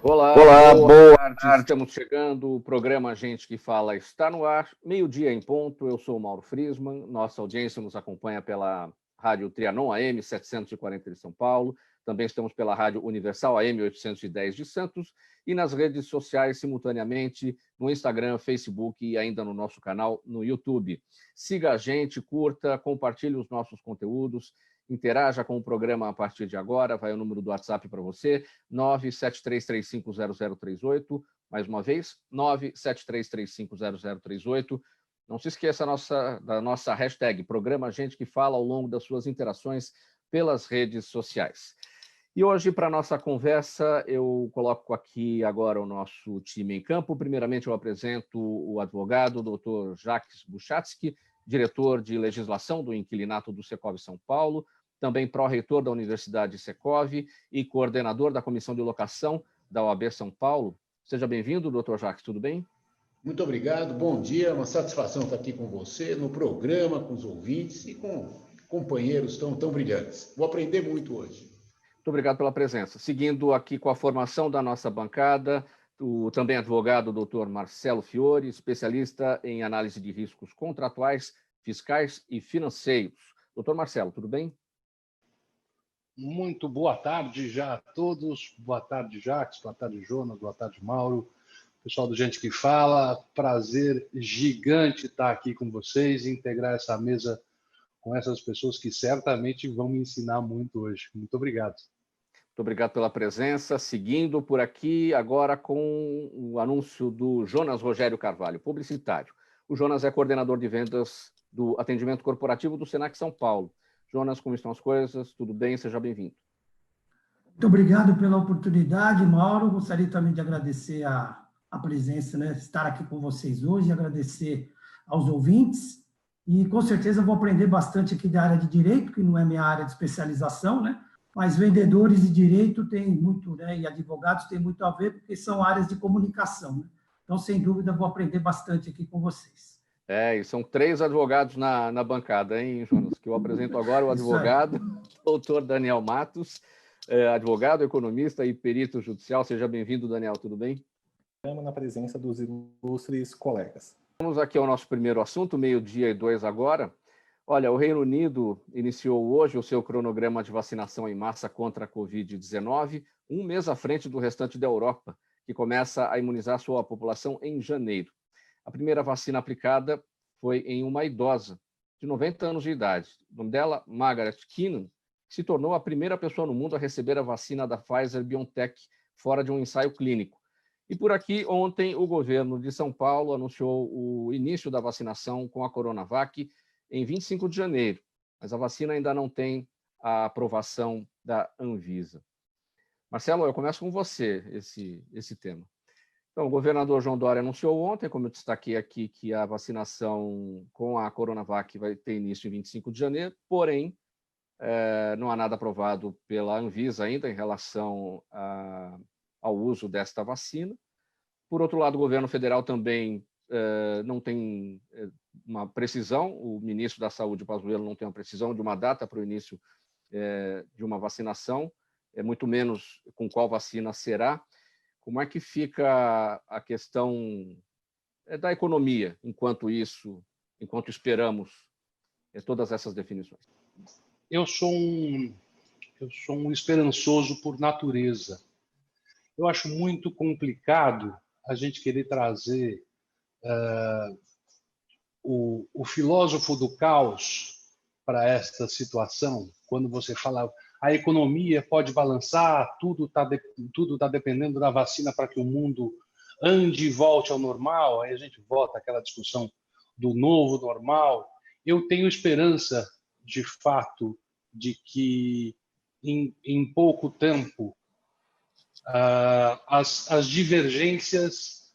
Olá, Olá, boa tarde. tarde. Estamos chegando. O programa Gente que Fala está no ar. Meio-dia em ponto. Eu sou o Mauro Friesman. Nossa audiência nos acompanha pela Rádio Trianon AM 740 de São Paulo. Também estamos pela Rádio Universal AM 810 de Santos e nas redes sociais simultaneamente no Instagram, Facebook e ainda no nosso canal no YouTube. Siga a gente, curta, compartilhe os nossos conteúdos. Interaja com o programa a partir de agora, vai o número do WhatsApp para você, 973350038, mais uma vez, 973350038. Não se esqueça da nossa hashtag, Programa Gente que Fala, ao longo das suas interações pelas redes sociais. E hoje, para a nossa conversa, eu coloco aqui agora o nosso time em campo. Primeiramente, eu apresento o advogado, Dr. Jacques Buchatsky, diretor de legislação do Inquilinato do Secov São Paulo, também pró-reitor da Universidade Secov e coordenador da Comissão de Locação da OAB São Paulo. Seja bem-vindo, doutor Jacques, tudo bem? Muito obrigado, bom dia, uma satisfação estar aqui com você, no programa, com os ouvintes e com companheiros tão brilhantes. Vou aprender muito hoje. Muito obrigado pela presença. Seguindo aqui com a formação da nossa bancada, o também advogado doutor Marcelo Fiore, especialista em análise de riscos contratuais, fiscais e financeiros. Doutor Marcelo, tudo bem? Muito boa tarde já a todos. Boa tarde, Jacques. Boa tarde, Jonas. Boa tarde, Mauro. Pessoal do Gente que Fala, prazer gigante estar aqui com vocês e integrar essa mesa com essas pessoas que certamente vão me ensinar muito hoje. Muito obrigado. Muito obrigado pela presença. Seguindo por aqui agora com o anúncio do Jonas Rogério Carvalho, publicitário. O Jonas é coordenador de vendas do atendimento corporativo do Senac São Paulo. Jonas, como estão as coisas? Tudo bem? Seja bem-vindo. Muito obrigado pela oportunidade, Mauro. Gostaria também de agradecer a presença, né? Estar aqui com vocês hoje, agradecer aos ouvintes. E, com certeza, vou aprender bastante aqui da área de direito, que não é minha área de especialização, né? Mas vendedores de direito têm muito, né? E advogados têm muito a ver, porque são áreas de comunicação, né? Então, sem dúvida, vou aprender bastante aqui com vocês. E são 3 advogados na bancada, hein, Jonas? Que eu apresento agora o advogado, doutor Daniel Matos, advogado, economista e perito judicial. Seja bem-vindo, Daniel, tudo bem? Na presença dos ilustres colegas. Vamos aqui ao nosso primeiro assunto, 12:02 agora. Olha, o Reino Unido iniciou hoje o seu cronograma de vacinação em massa contra a Covid-19, um mês à frente do restante da Europa, que começa a imunizar sua população em janeiro. A primeira vacina aplicada foi em uma idosa de 90 anos de idade. O nome dela, Margaret Keenan, que se tornou a primeira pessoa no mundo a receber a vacina da Pfizer-BioNTech fora de um ensaio clínico. E por aqui, ontem, o governo de São Paulo anunciou o início da vacinação com a Coronavac em 25 de janeiro, mas a vacina ainda não tem a aprovação da Anvisa. Marcelo, eu começo com você esse tema. Então, o governador João Dória anunciou ontem, como eu destaquei aqui, que a vacinação com a Coronavac vai ter início em 25 de janeiro, porém, não há nada aprovado pela Anvisa ainda em relação ao uso desta vacina. Por outro lado, o governo federal também não tem uma precisão, o ministro da Saúde, Pazuello, não tem uma precisão de uma data para o início de uma vacinação, muito menos com qual vacina será. Como é que fica a questão da economia enquanto esperamos todas essas definições? Eu sou um esperançoso por natureza. Eu acho muito complicado a gente querer trazer o filósofo do caos para esta situação, quando você fala a economia pode balançar, tudo tá dependendo da vacina para que o mundo ande e volte ao normal, aí a gente volta àquela discussão do novo normal. Eu tenho esperança, de fato, de que em pouco tempo as divergências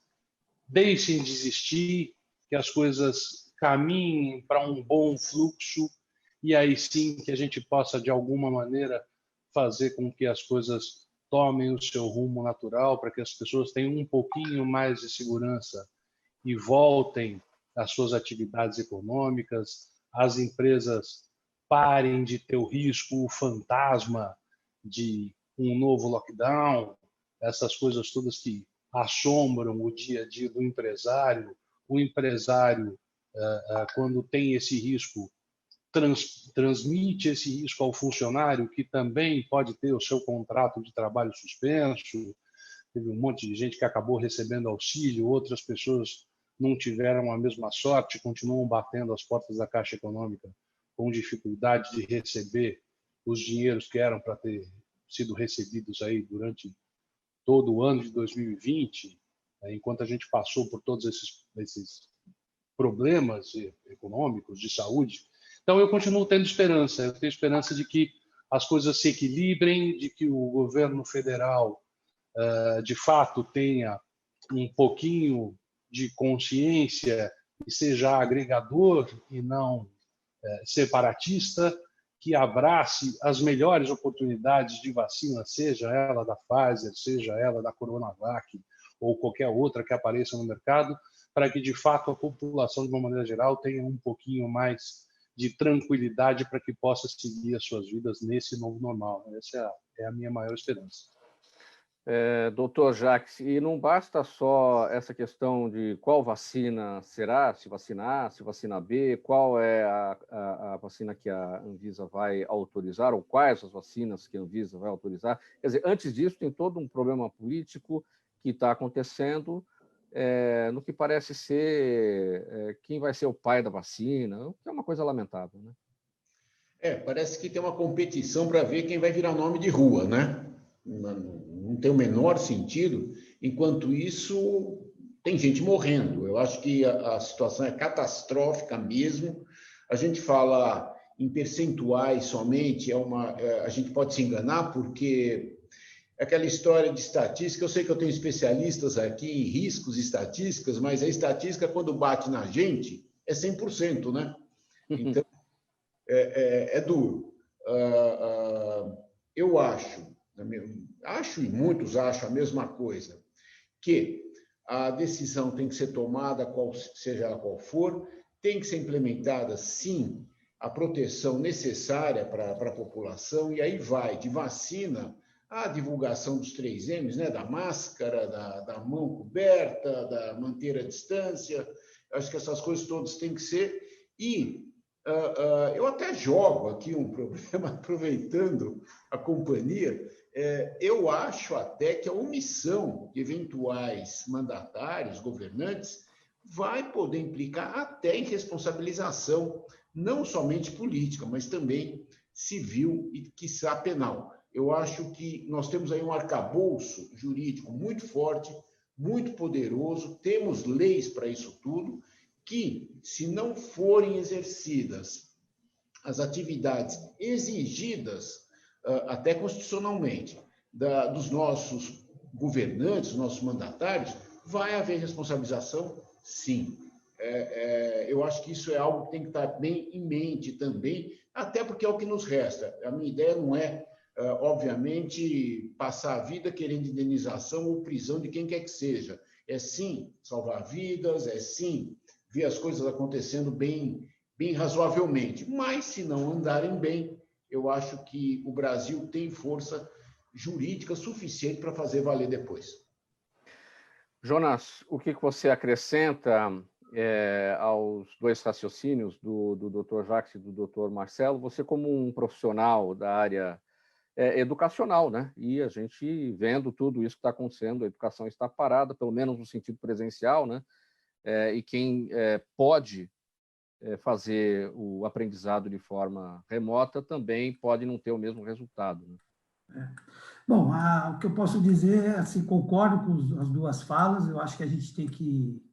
deixem de existir, que as coisas caminhem para um bom fluxo e aí sim que a gente possa, de alguma maneira, fazer com que as coisas tomem o seu rumo natural, para que as pessoas tenham um pouquinho mais de segurança e voltem às suas atividades econômicas, as empresas parem de ter o risco, o fantasma de um novo lockdown, essas coisas todas que assombram o dia a dia do empresário. O empresário, quando tem esse risco, transmite esse risco ao funcionário, que também pode ter o seu contrato de trabalho suspenso. Teve um monte de gente que acabou recebendo auxílio, outras pessoas não tiveram a mesma sorte, continuam batendo as portas da Caixa Econômica com dificuldade de receber os dinheiros que eram para ter sido recebidos aí durante todo o ano de 2020, enquanto a gente passou por todos esses problemas econômicos, de saúde. Então, eu continuo tendo esperança. Eu tenho esperança de que as coisas se equilibrem, de que o governo federal, de fato, tenha um pouquinho de consciência e seja agregador e não separatista, que abrace as melhores oportunidades de vacina, seja ela da Pfizer, seja ela da Coronavac ou qualquer outra que apareça no mercado, para que, de fato, a população, de uma maneira geral, tenha um pouquinho mais de tranquilidade para que possa seguir as suas vidas nesse novo normal. Essa é a minha maior esperança. Doutor Jacques, e não basta só essa questão de qual vacina será, se vacina A, se vacina B, qual é a vacina que a Anvisa vai autorizar, ou quais as vacinas que a Anvisa vai autorizar. Quer dizer, antes disso, tem todo um problema político que está acontecendo, no que parece ser quem vai ser o pai da vacina, o que é uma coisa lamentável, né? Parece que tem uma competição para ver quem vai virar nome de rua, né? Não tem o menor sentido. Enquanto isso, tem gente morrendo. Eu acho que a situação é catastrófica mesmo. A gente fala em percentuais somente, a gente pode se enganar, porque aquela história de estatística, eu sei que eu tenho especialistas aqui em riscos estatísticas, mas a estatística, quando bate na gente, é 100%, né? Então, é duro. Eu acho e muitos acham a mesma coisa, que a decisão tem que ser tomada, seja ela qual for, tem que ser implementada, sim, a proteção necessária para a população, e aí vai de vacina à divulgação dos 3 M's, né? Da máscara, da mão coberta, da manter a distância. Acho que essas coisas todas têm que ser. E eu até jogo aqui um problema, aproveitando a companhia. Eu acho até que a omissão de eventuais mandatários, governantes, vai poder implicar até em responsabilização, não somente política, mas também civil e, quiçá, penal. Eu acho que nós temos aí um arcabouço jurídico muito forte, muito poderoso, temos leis para isso tudo, que, se não forem exercidas as atividades exigidas, até constitucionalmente, dos nossos governantes, dos nossos mandatários, vai haver responsabilização, sim. Eu acho que isso é algo que tem que estar bem em mente também, até porque é o que nos resta. A minha ideia não é, obviamente, passar a vida querendo indenização ou prisão de quem quer que seja. É, sim, salvar vidas, é, sim, ver as coisas acontecendo bem razoavelmente. Mas, se não andarem bem, eu acho que o Brasil tem força jurídica suficiente para fazer valer depois. Jonas, o que você acrescenta aos 2 raciocínios do Dr. Jacques e do Dr. Marcelo? Você, como um profissional da área educacional, né? E a gente vendo tudo isso que está acontecendo, a educação está parada, pelo menos no sentido presencial, né? E quem pode fazer o aprendizado de forma remota também pode não ter o mesmo resultado, né? Bom, o que eu posso dizer é, assim, concordo com as 2 falas. Eu acho que a gente tem que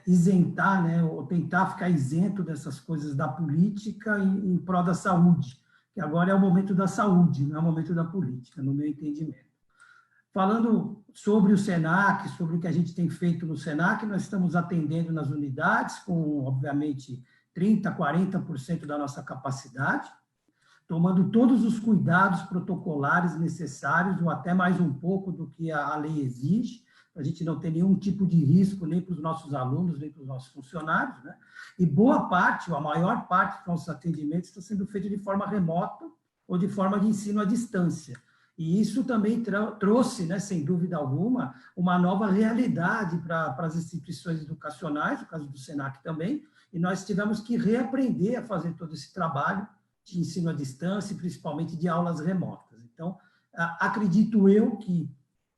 isentar, né, ou tentar ficar isento dessas coisas da política em prol da saúde, que agora é o momento da saúde, não é o momento da política, no meu entendimento. Falando sobre o SENAC, sobre o que a gente tem feito no SENAC, nós estamos atendendo nas unidades com, obviamente, 30%, 40% da nossa capacidade, tomando todos os cuidados protocolares necessários, ou até mais um pouco do que a lei exige, para a gente não ter nenhum tipo de risco nem para os nossos alunos, nem para os nossos funcionários, né? E boa parte, ou a maior parte dos nossos atendimentos está sendo feito de forma remota ou de forma de ensino à distância. E isso também trouxe, né, sem dúvida alguma, uma nova realidade para as instituições educacionais, no caso do SENAC também, e nós tivemos que reaprender a fazer todo esse trabalho de ensino à distância, e principalmente de aulas remotas. Então, acredito eu que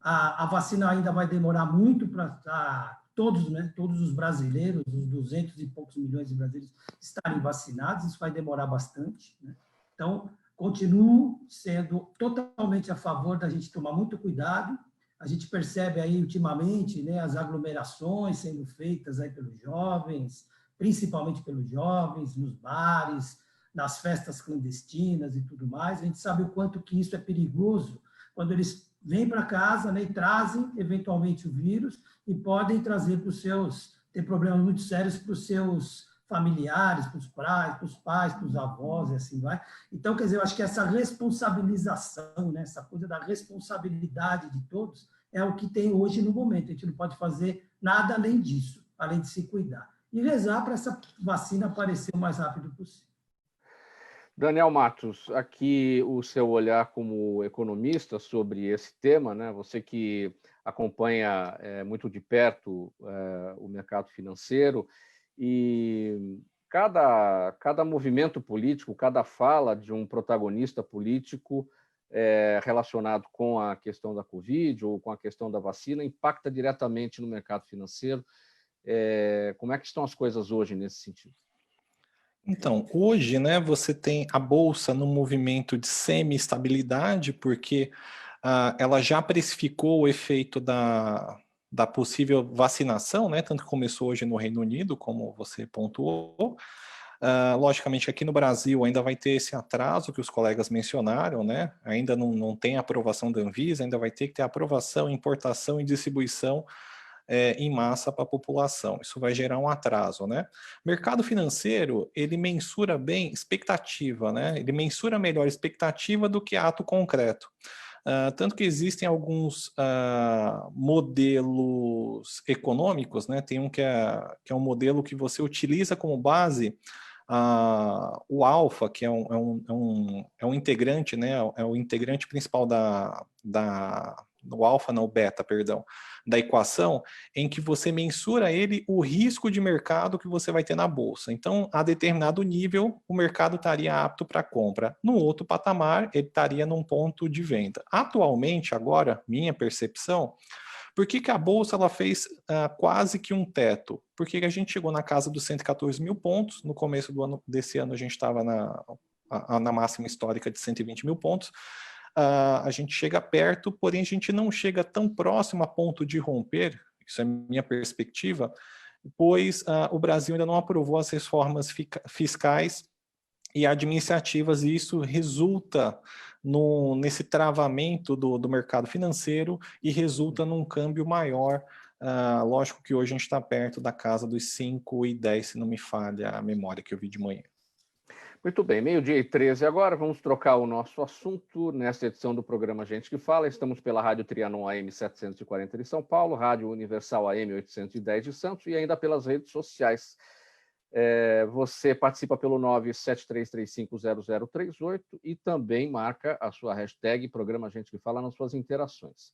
a vacina ainda vai demorar muito para todos, né, todos os brasileiros, os 200 e poucos milhões de brasileiros estarem vacinados, isso vai demorar bastante, né? Então, continuo sendo totalmente a favor da gente tomar muito cuidado. A gente percebe aí ultimamente, né, as aglomerações sendo feitas aí pelos jovens, principalmente pelos jovens, nos bares, nas festas clandestinas e tudo mais. A gente sabe o quanto que isso é perigoso quando eles vêm para casa, né, e trazem eventualmente o vírus e podem trazer ter problemas muito sérios para os seus familiares, para os pais, para os avós, e assim vai. Então, quer dizer, eu acho que essa responsabilização, né, essa coisa da responsabilidade de todos, é o que tem hoje no momento. A gente não pode fazer nada além disso, além de se cuidar. E rezar para essa vacina aparecer o mais rápido possível. Daniel Matos, aqui o seu olhar como economista sobre esse tema, né? Você que acompanha muito de perto o mercado financeiro, e cada movimento político, cada fala de um protagonista político relacionado com a questão da Covid ou com a questão da vacina impacta diretamente no mercado financeiro. Como é que estão as coisas hoje nesse sentido? Então, hoje, né, você tem a Bolsa num movimento de semi-estabilidade, porque ela já precificou o efeito da possível vacinação, né, tanto que começou hoje no Reino Unido, como você pontuou. Logicamente, aqui no Brasil ainda vai ter esse atraso que os colegas mencionaram, né? Ainda não tem aprovação da Anvisa, ainda vai ter que ter aprovação, importação e distribuição em massa para a população. Isso vai gerar um atraso, né? Mercado financeiro, ele mensura bem expectativa, né? Ele mensura melhor expectativa do que ato concreto. Tanto que existem alguns modelos econômicos, né? Tem um que é um modelo que você utiliza como base o alfa, que é um integrante, né? É o integrante principal do alfa, não, o beta, perdão, da equação, em que você mensura o risco de mercado que você vai ter na bolsa. Então, a determinado nível, o mercado estaria apto para compra. No outro patamar, ele estaria num ponto de venda. Atualmente, agora, minha percepção, por que a Bolsa ela fez quase que um teto? Porque a gente chegou na casa dos 114 mil pontos, no começo desse ano a gente estava na máxima histórica de 120 mil pontos, a gente chega perto, porém a gente não chega tão próximo a ponto de romper, isso é minha perspectiva, pois o Brasil ainda não aprovou as reformas fiscais e administrativas, e isso resulta nesse travamento do mercado financeiro e resulta num câmbio maior. Lógico que hoje a gente está perto da casa dos 5,10, se não me falha a memória que eu vi de manhã. Muito bem, 12h13 agora, vamos trocar o nosso assunto nesta edição do programa Gente que Fala. Estamos pela Rádio Trianon AM 740 de São Paulo, Rádio Universal AM 810 de Santos e ainda pelas redes sociais. Você participa pelo 973350038 e também marca a sua hashtag Programa Gente que Fala nas suas interações.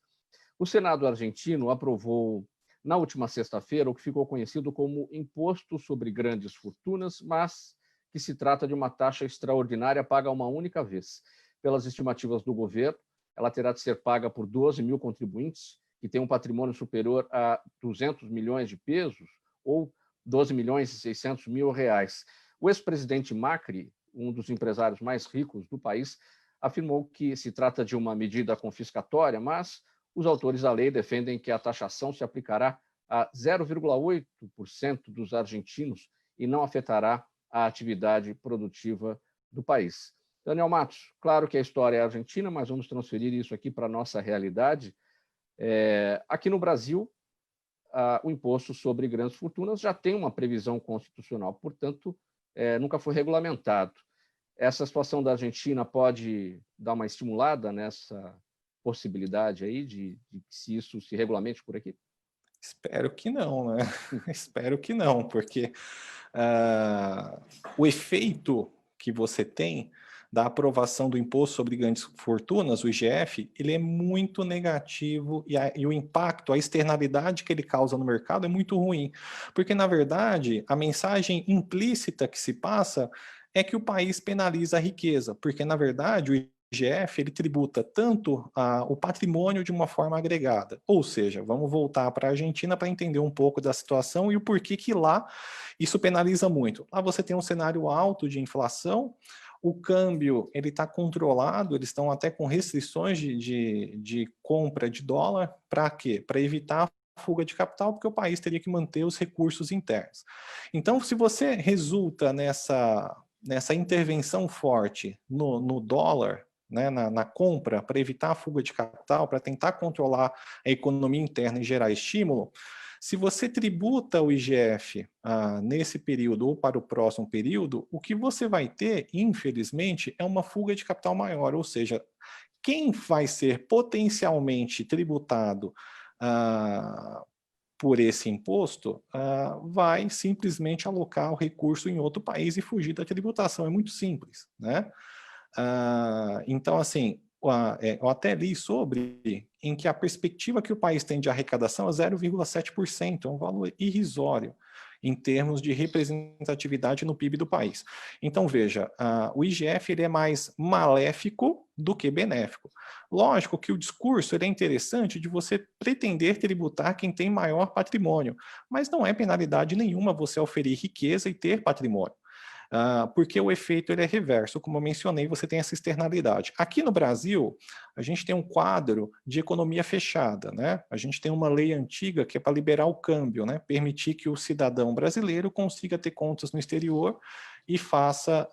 O Senado argentino aprovou na última sexta-feira o que ficou conhecido como Imposto sobre Grandes Fortunas, mas que se trata de uma taxa extraordinária paga uma única vez. Pelas estimativas do governo, ela terá de ser paga por 12 mil contribuintes que têm um patrimônio superior a 200 milhões de pesos ou 12 milhões e 600 mil reais. O ex-presidente Macri, um dos empresários mais ricos do país, afirmou que se trata de uma medida confiscatória, mas os autores da lei defendem que a taxação se aplicará a 0,8% dos argentinos e não afetará a atividade produtiva do país. Daniel Matos, claro que a história é argentina, mas vamos transferir isso aqui para a nossa realidade. Aqui no Brasil, o imposto sobre grandes fortunas já tem uma previsão constitucional, portanto, nunca foi regulamentado. Essa situação da Argentina pode dar uma estimulada nessa possibilidade aí de que se isso se regulamente por aqui? Espero que não, né? Espero que não, porque o efeito que você tem da aprovação do Imposto sobre Grandes Fortunas, o IGF, ele é muito negativo e o impacto, a externalidade que ele causa no mercado é muito ruim, porque, na verdade, a mensagem implícita que se passa é que o país penaliza a riqueza, porque, na verdade, o IGF ele tributa tanto o patrimônio de uma forma agregada, ou seja, vamos voltar para a Argentina para entender um pouco da situação e o porquê que lá isso penaliza muito. Lá você tem um cenário alto de inflação, o câmbio ele está controlado, eles estão até com restrições de compra de dólar, para quê? Para evitar a fuga de capital, porque o país teria que manter os recursos internos. Então, se você resulta nessa intervenção forte no dólar, né, na compra, para evitar a fuga de capital, para tentar controlar a economia interna e gerar estímulo, se você tributa o IGF nesse período ou para o próximo período, o que você vai ter, infelizmente, é uma fuga de capital maior, ou seja, quem vai ser potencialmente tributado por esse imposto, vai simplesmente alocar o recurso em outro país e fugir da tributação. É muito simples, né? Então, assim, eu até li sobre em que a perspectiva que o país tem de arrecadação é 0,7%, é um valor irrisório em termos de representatividade no PIB do país. Então, veja, o IGF ele é mais maléfico do que benéfico. Lógico que o discurso ele é interessante de você pretender tributar quem tem maior patrimônio, mas não é penalidade nenhuma você oferir riqueza e ter patrimônio. Porque o efeito ele é reverso, como eu mencionei, você tem essa externalidade. Aqui no Brasil, a gente tem um quadro de economia fechada, né? A gente tem uma lei antiga que é para liberar o câmbio, né? Permitir que o cidadão brasileiro consiga ter contas no exterior e faça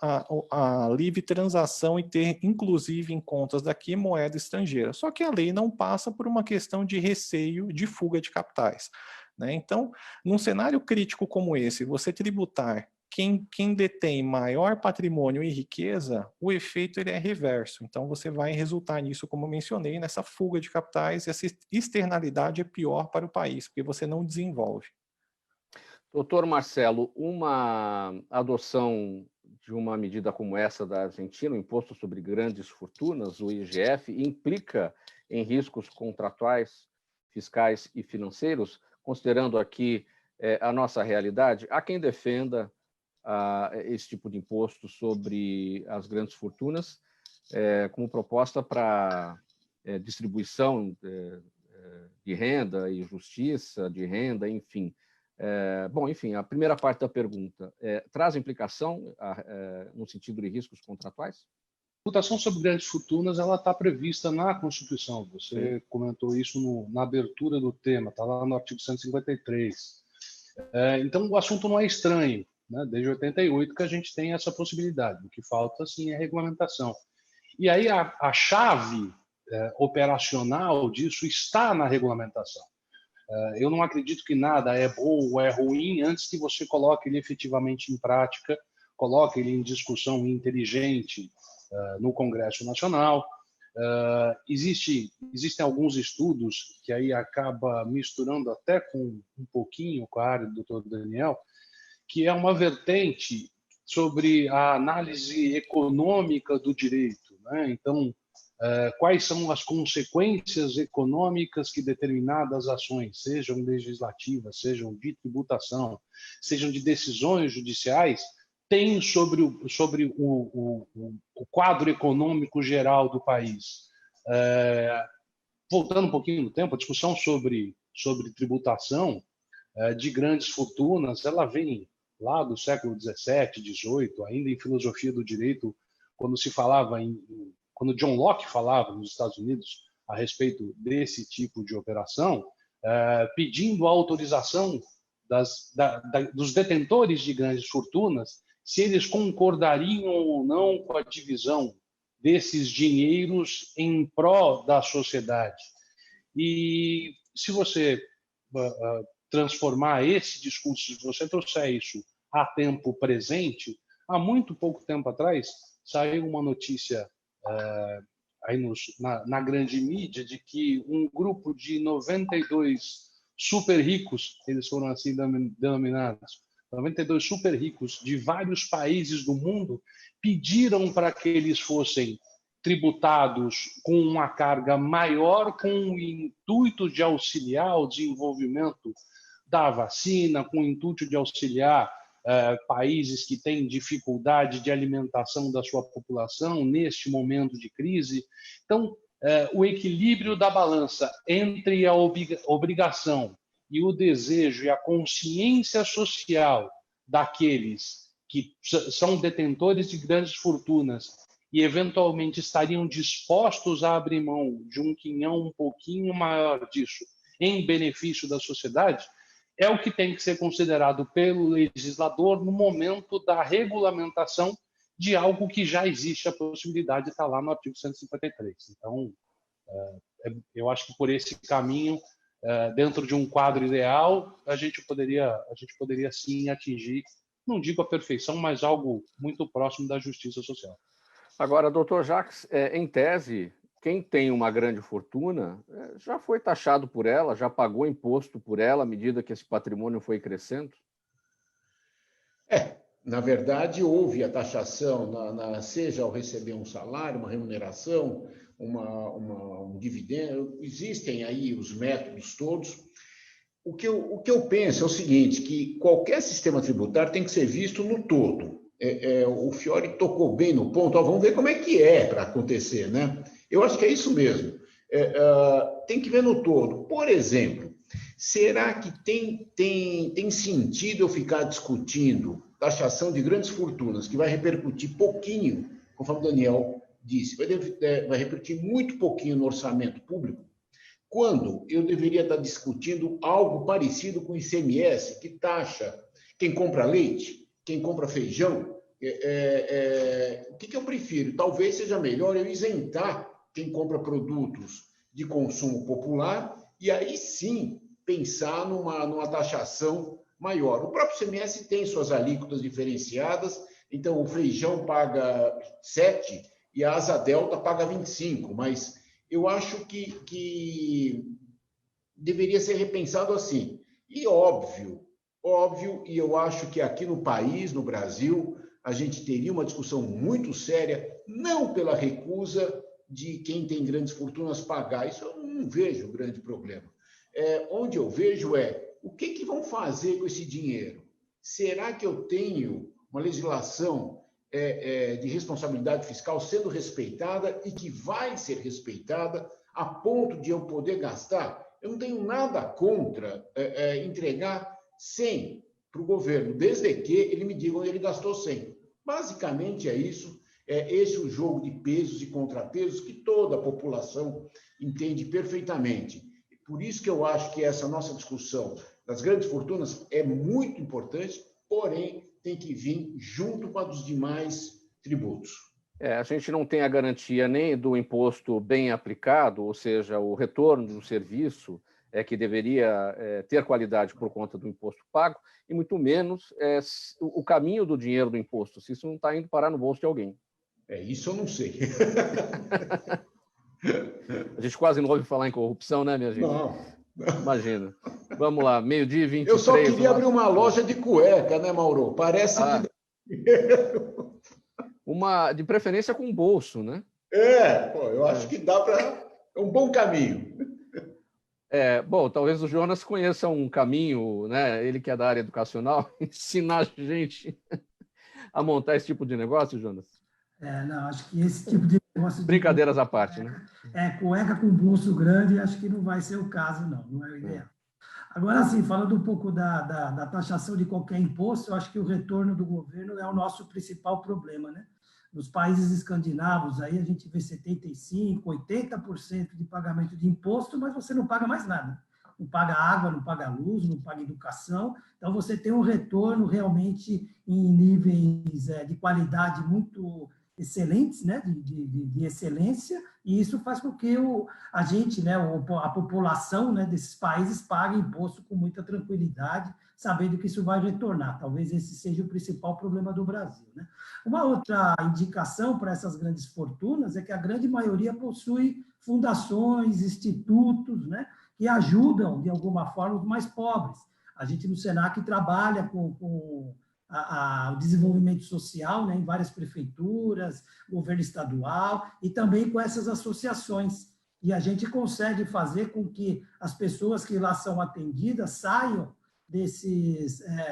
a livre transação e ter, inclusive, em contas daqui, moeda estrangeira. Só que a lei não passa por uma questão de receio de fuga de capitais, né? Então, num cenário crítico como esse, você tributar quem detém maior patrimônio e riqueza, o efeito ele é reverso. Então, você vai resultar nisso, como eu mencionei, nessa fuga de capitais, e essa externalidade é pior para o país, porque você não desenvolve. Doutor Marcelo, uma adoção de uma medida como essa da Argentina, o Imposto sobre Grandes Fortunas, o IGF, implica em riscos contratuais, fiscais e financeiros, considerando aqui a nossa realidade? Há quem defenda esse tipo de imposto sobre as grandes fortunas como proposta para distribuição de renda e justiça de renda, enfim. Bom, enfim, a primeira parte da pergunta traz implicação no sentido de riscos contratuais? A tributação sobre grandes fortunas ela está prevista na Constituição. Você comentou isso na abertura do tema, está lá no artigo 153. Então, o assunto não é estranho, né? Desde 88 que a gente tem essa possibilidade. O que falta, sim, é regulamentação. E aí a chave operacional disso está na regulamentação. Eu não acredito que nada é bom ou é ruim antes que você coloque ele efetivamente em prática, coloque ele em discussão inteligente no Congresso Nacional. Existem alguns estudos que aí acaba misturando até com um pouquinho com a área do Dr. Daniel, que é uma vertente sobre a análise econômica do direito, né? Então, quais são as consequências econômicas que determinadas ações, sejam legislativas, sejam de tributação, sejam de decisões judiciais, têm sobre o quadro econômico geral do país. Voltando um pouquinho no tempo, a discussão sobre tributação de grandes fortunas, ela vem lá do século 17, 18, ainda em filosofia do direito, quando se falava quando John Locke falava nos Estados Unidos a respeito desse tipo de operação, pedindo a autorização dos detentores de grandes fortunas se eles concordariam ou não com a divisão desses dinheiros em pró da sociedade. E se você transformar esse discurso, se você trouxer isso a tempo presente, há muito pouco tempo atrás saiu uma notícia aí na grande mídia de que um grupo de 92 super ricos, eles foram assim denominados, 92 super ricos de vários países do mundo, pediram para que eles fossem tributados com uma carga maior, com o intuito de auxiliar o desenvolvimento da vacina, com o intuito de auxiliar países que têm dificuldade de alimentação da sua população neste momento de crise. Então, o equilíbrio da balança entre a obrigação e o desejo e a consciência social daqueles que são detentores de grandes fortunas e eventualmente estariam dispostos a abrir mão de um quinhão um pouquinho maior disso em benefício da sociedade, é o que tem que ser considerado pelo legislador no momento da regulamentação de algo que já existe a possibilidade de estar lá no artigo 153. Então, eu acho que por esse caminho, dentro de um quadro ideal, a gente poderia sim atingir, não digo a perfeição, mas algo muito próximo da justiça social. Agora, doutor Jacques, em tese, quem tem uma grande fortuna já foi taxado por ela, já pagou imposto por ela à medida que esse patrimônio foi crescendo? Na verdade, houve a taxação, seja ao receber um salário, uma remuneração, um dividendo, existem aí os métodos todos. O que eu penso é o seguinte, que qualquer sistema tributário tem que ser visto no todo. O Fiore tocou bem no ponto, vamos ver como é que para acontecer, né? Eu acho que é isso mesmo. Tem que ver no todo. Por exemplo, será que tem sentido eu ficar discutindo taxação de grandes fortunas, que vai repercutir pouquinho, conforme o Daniel disse, vai repercutir muito pouquinho no orçamento público, quando eu deveria estar discutindo algo parecido com o ICMS, que taxa quem compra leite, quem compra feijão? O que eu prefiro? Talvez seja melhor eu isentar quem compra produtos de consumo popular e aí sim pensar numa taxação maior. O próprio ICMS tem suas alíquotas diferenciadas, então o feijão paga 7 e a asa delta paga 25, mas eu acho que deveria ser repensado assim. E óbvio, e eu acho que aqui no país, no Brasil, a gente teria uma discussão muito séria, não pela recusa de quem tem grandes fortunas pagar, isso eu não vejo grande problema. Onde eu vejo o que vão fazer com esse dinheiro? Será que eu tenho uma legislação de responsabilidade fiscal sendo respeitada e que vai ser respeitada a ponto de eu poder gastar? Eu não tenho nada contra entregar 100 para o governo, desde que ele me diga onde ele gastou 100. Basicamente é isso. Esse é o jogo de pesos e contrapesos que toda a população entende perfeitamente. Por isso que eu acho que essa nossa discussão das grandes fortunas é muito importante, porém tem que vir junto com a dos demais tributos. A gente não tem a garantia nem do imposto bem aplicado, ou seja, o retorno do serviço que deveria ter qualidade por conta do imposto pago, e muito menos o caminho do dinheiro do imposto, se isso não está indo parar no bolso de alguém. Isso eu não sei. A gente quase não ouve falar em corrupção, né, minha gente? Não. Imagina. Vamos lá, 12h23. Eu só queria abrir uma loja de cueca, né, Mauro? Parece que... de preferência com bolso, né? Eu acho que dá para... É um bom caminho. Bom, talvez o Jonas conheça um caminho, né? Ele que é da área educacional, ensinar a gente a montar esse tipo de negócio, Jonas? Não, acho que esse tipo de negócio... Brincadeiras à parte, né? Cueca com bolso grande, acho que não vai ser o caso, não é o ideal. Agora, sim, falando um pouco da taxação de qualquer imposto, eu acho que o retorno do governo é o nosso principal problema, né? Nos países escandinavos, aí a gente vê 75%, 80% de pagamento de imposto, mas você não paga mais nada. Não paga água, não paga luz, não paga educação. Então, você tem um retorno realmente em níveis de qualidade muito excelentes, né? de excelência, e isso faz com que a gente, né? a população, né? desses países pague imposto com muita tranquilidade, sabendo que isso vai retornar. Talvez esse seja o principal problema do Brasil, né? Uma outra indicação para essas grandes fortunas é que a grande maioria possui fundações, institutos, né? que ajudam, de alguma forma, os mais pobres. A gente no Senac trabalha com o desenvolvimento social, né, em várias prefeituras, governo estadual e também com essas associações. E a gente consegue fazer com que as pessoas que lá são atendidas saiam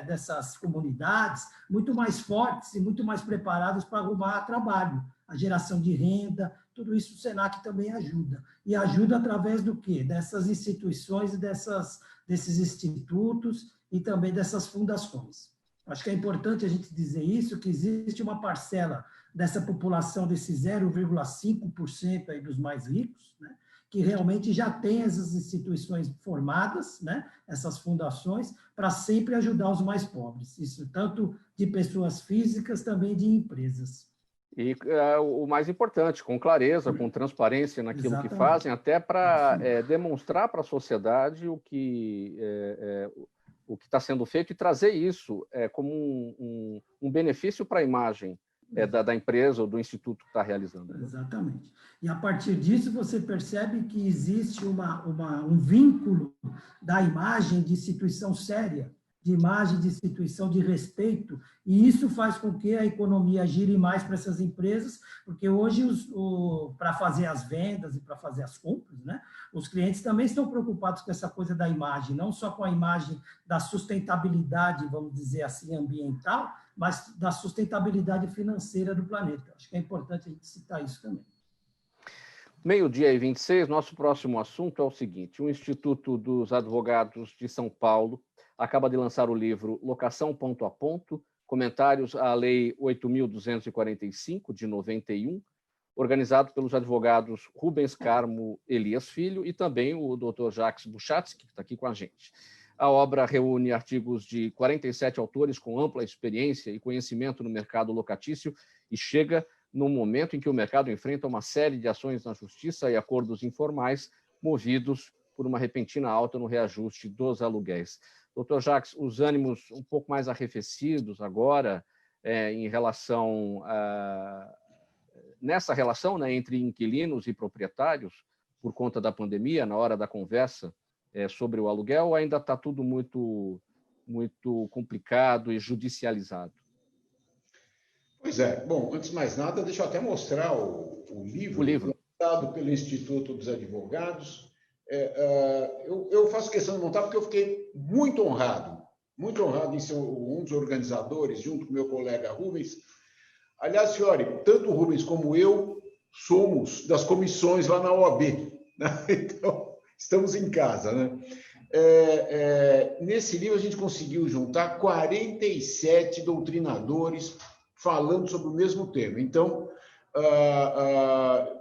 dessas comunidades muito mais fortes e muito mais preparadas para arrumar trabalho. A geração de renda, tudo isso o Senac também ajuda. E ajuda através do quê? Dessas instituições e desses institutos e também dessas fundações. Acho que é importante a gente dizer isso, que existe uma parcela dessa população, desse 0,5% aí dos mais ricos, né, que realmente já tem essas instituições formadas, né, essas fundações, para sempre ajudar os mais pobres. Isso tanto de pessoas físicas, também de empresas. E o mais importante, com clareza, com transparência naquilo Exatamente. que fazem, até para demonstrar para a sociedade o que está sendo feito e trazer isso como um benefício para a imagem da empresa ou do instituto que está realizando. Né? Exatamente. E a partir disso você percebe que existe um vínculo da imagem de instituição séria, de imagem de instituição de respeito, e isso faz com que a economia gire mais para essas empresas, porque hoje, para fazer as vendas e para fazer as compras, né, os clientes também estão preocupados com essa coisa da imagem, não só com a imagem da sustentabilidade, vamos dizer assim, ambiental, mas da sustentabilidade financeira do planeta. Acho que é importante a gente citar isso também. 12h26, nosso próximo assunto é o seguinte: o Instituto dos Advogados de São Paulo acaba de lançar o livro Locação Ponto a Ponto, Comentários à Lei 8.245, de 91, organizado pelos advogados Rubens Carmo Elias Filho e também o Dr. Jacques Buchatsky, que está aqui com a gente. A obra reúne artigos de 47 autores com ampla experiência e conhecimento no mercado locatício e chega no momento em que o mercado enfrenta uma série de ações na justiça e acordos informais movidos por uma repentina alta no reajuste dos aluguéis. Doutor Jacques, os ânimos um pouco mais arrefecidos agora em relação nessa relação, né, entre inquilinos e proprietários por conta da pandemia, na hora da conversa sobre o aluguel, ainda está tudo muito complicado e judicializado? Pois é. Bom, antes de mais nada, deixa eu até mostrar o livro. Lançado pelo Instituto dos Advogados. Eu faço questão de montar porque eu fiquei muito honrado em ser um dos organizadores, junto com meu colega Rubens. Aliás, Fiore, tanto o Rubens como eu somos das comissões lá na OAB, né? Então, estamos em casa, né? Nesse livro, a gente conseguiu juntar 47 doutrinadores falando sobre o mesmo tema. Então,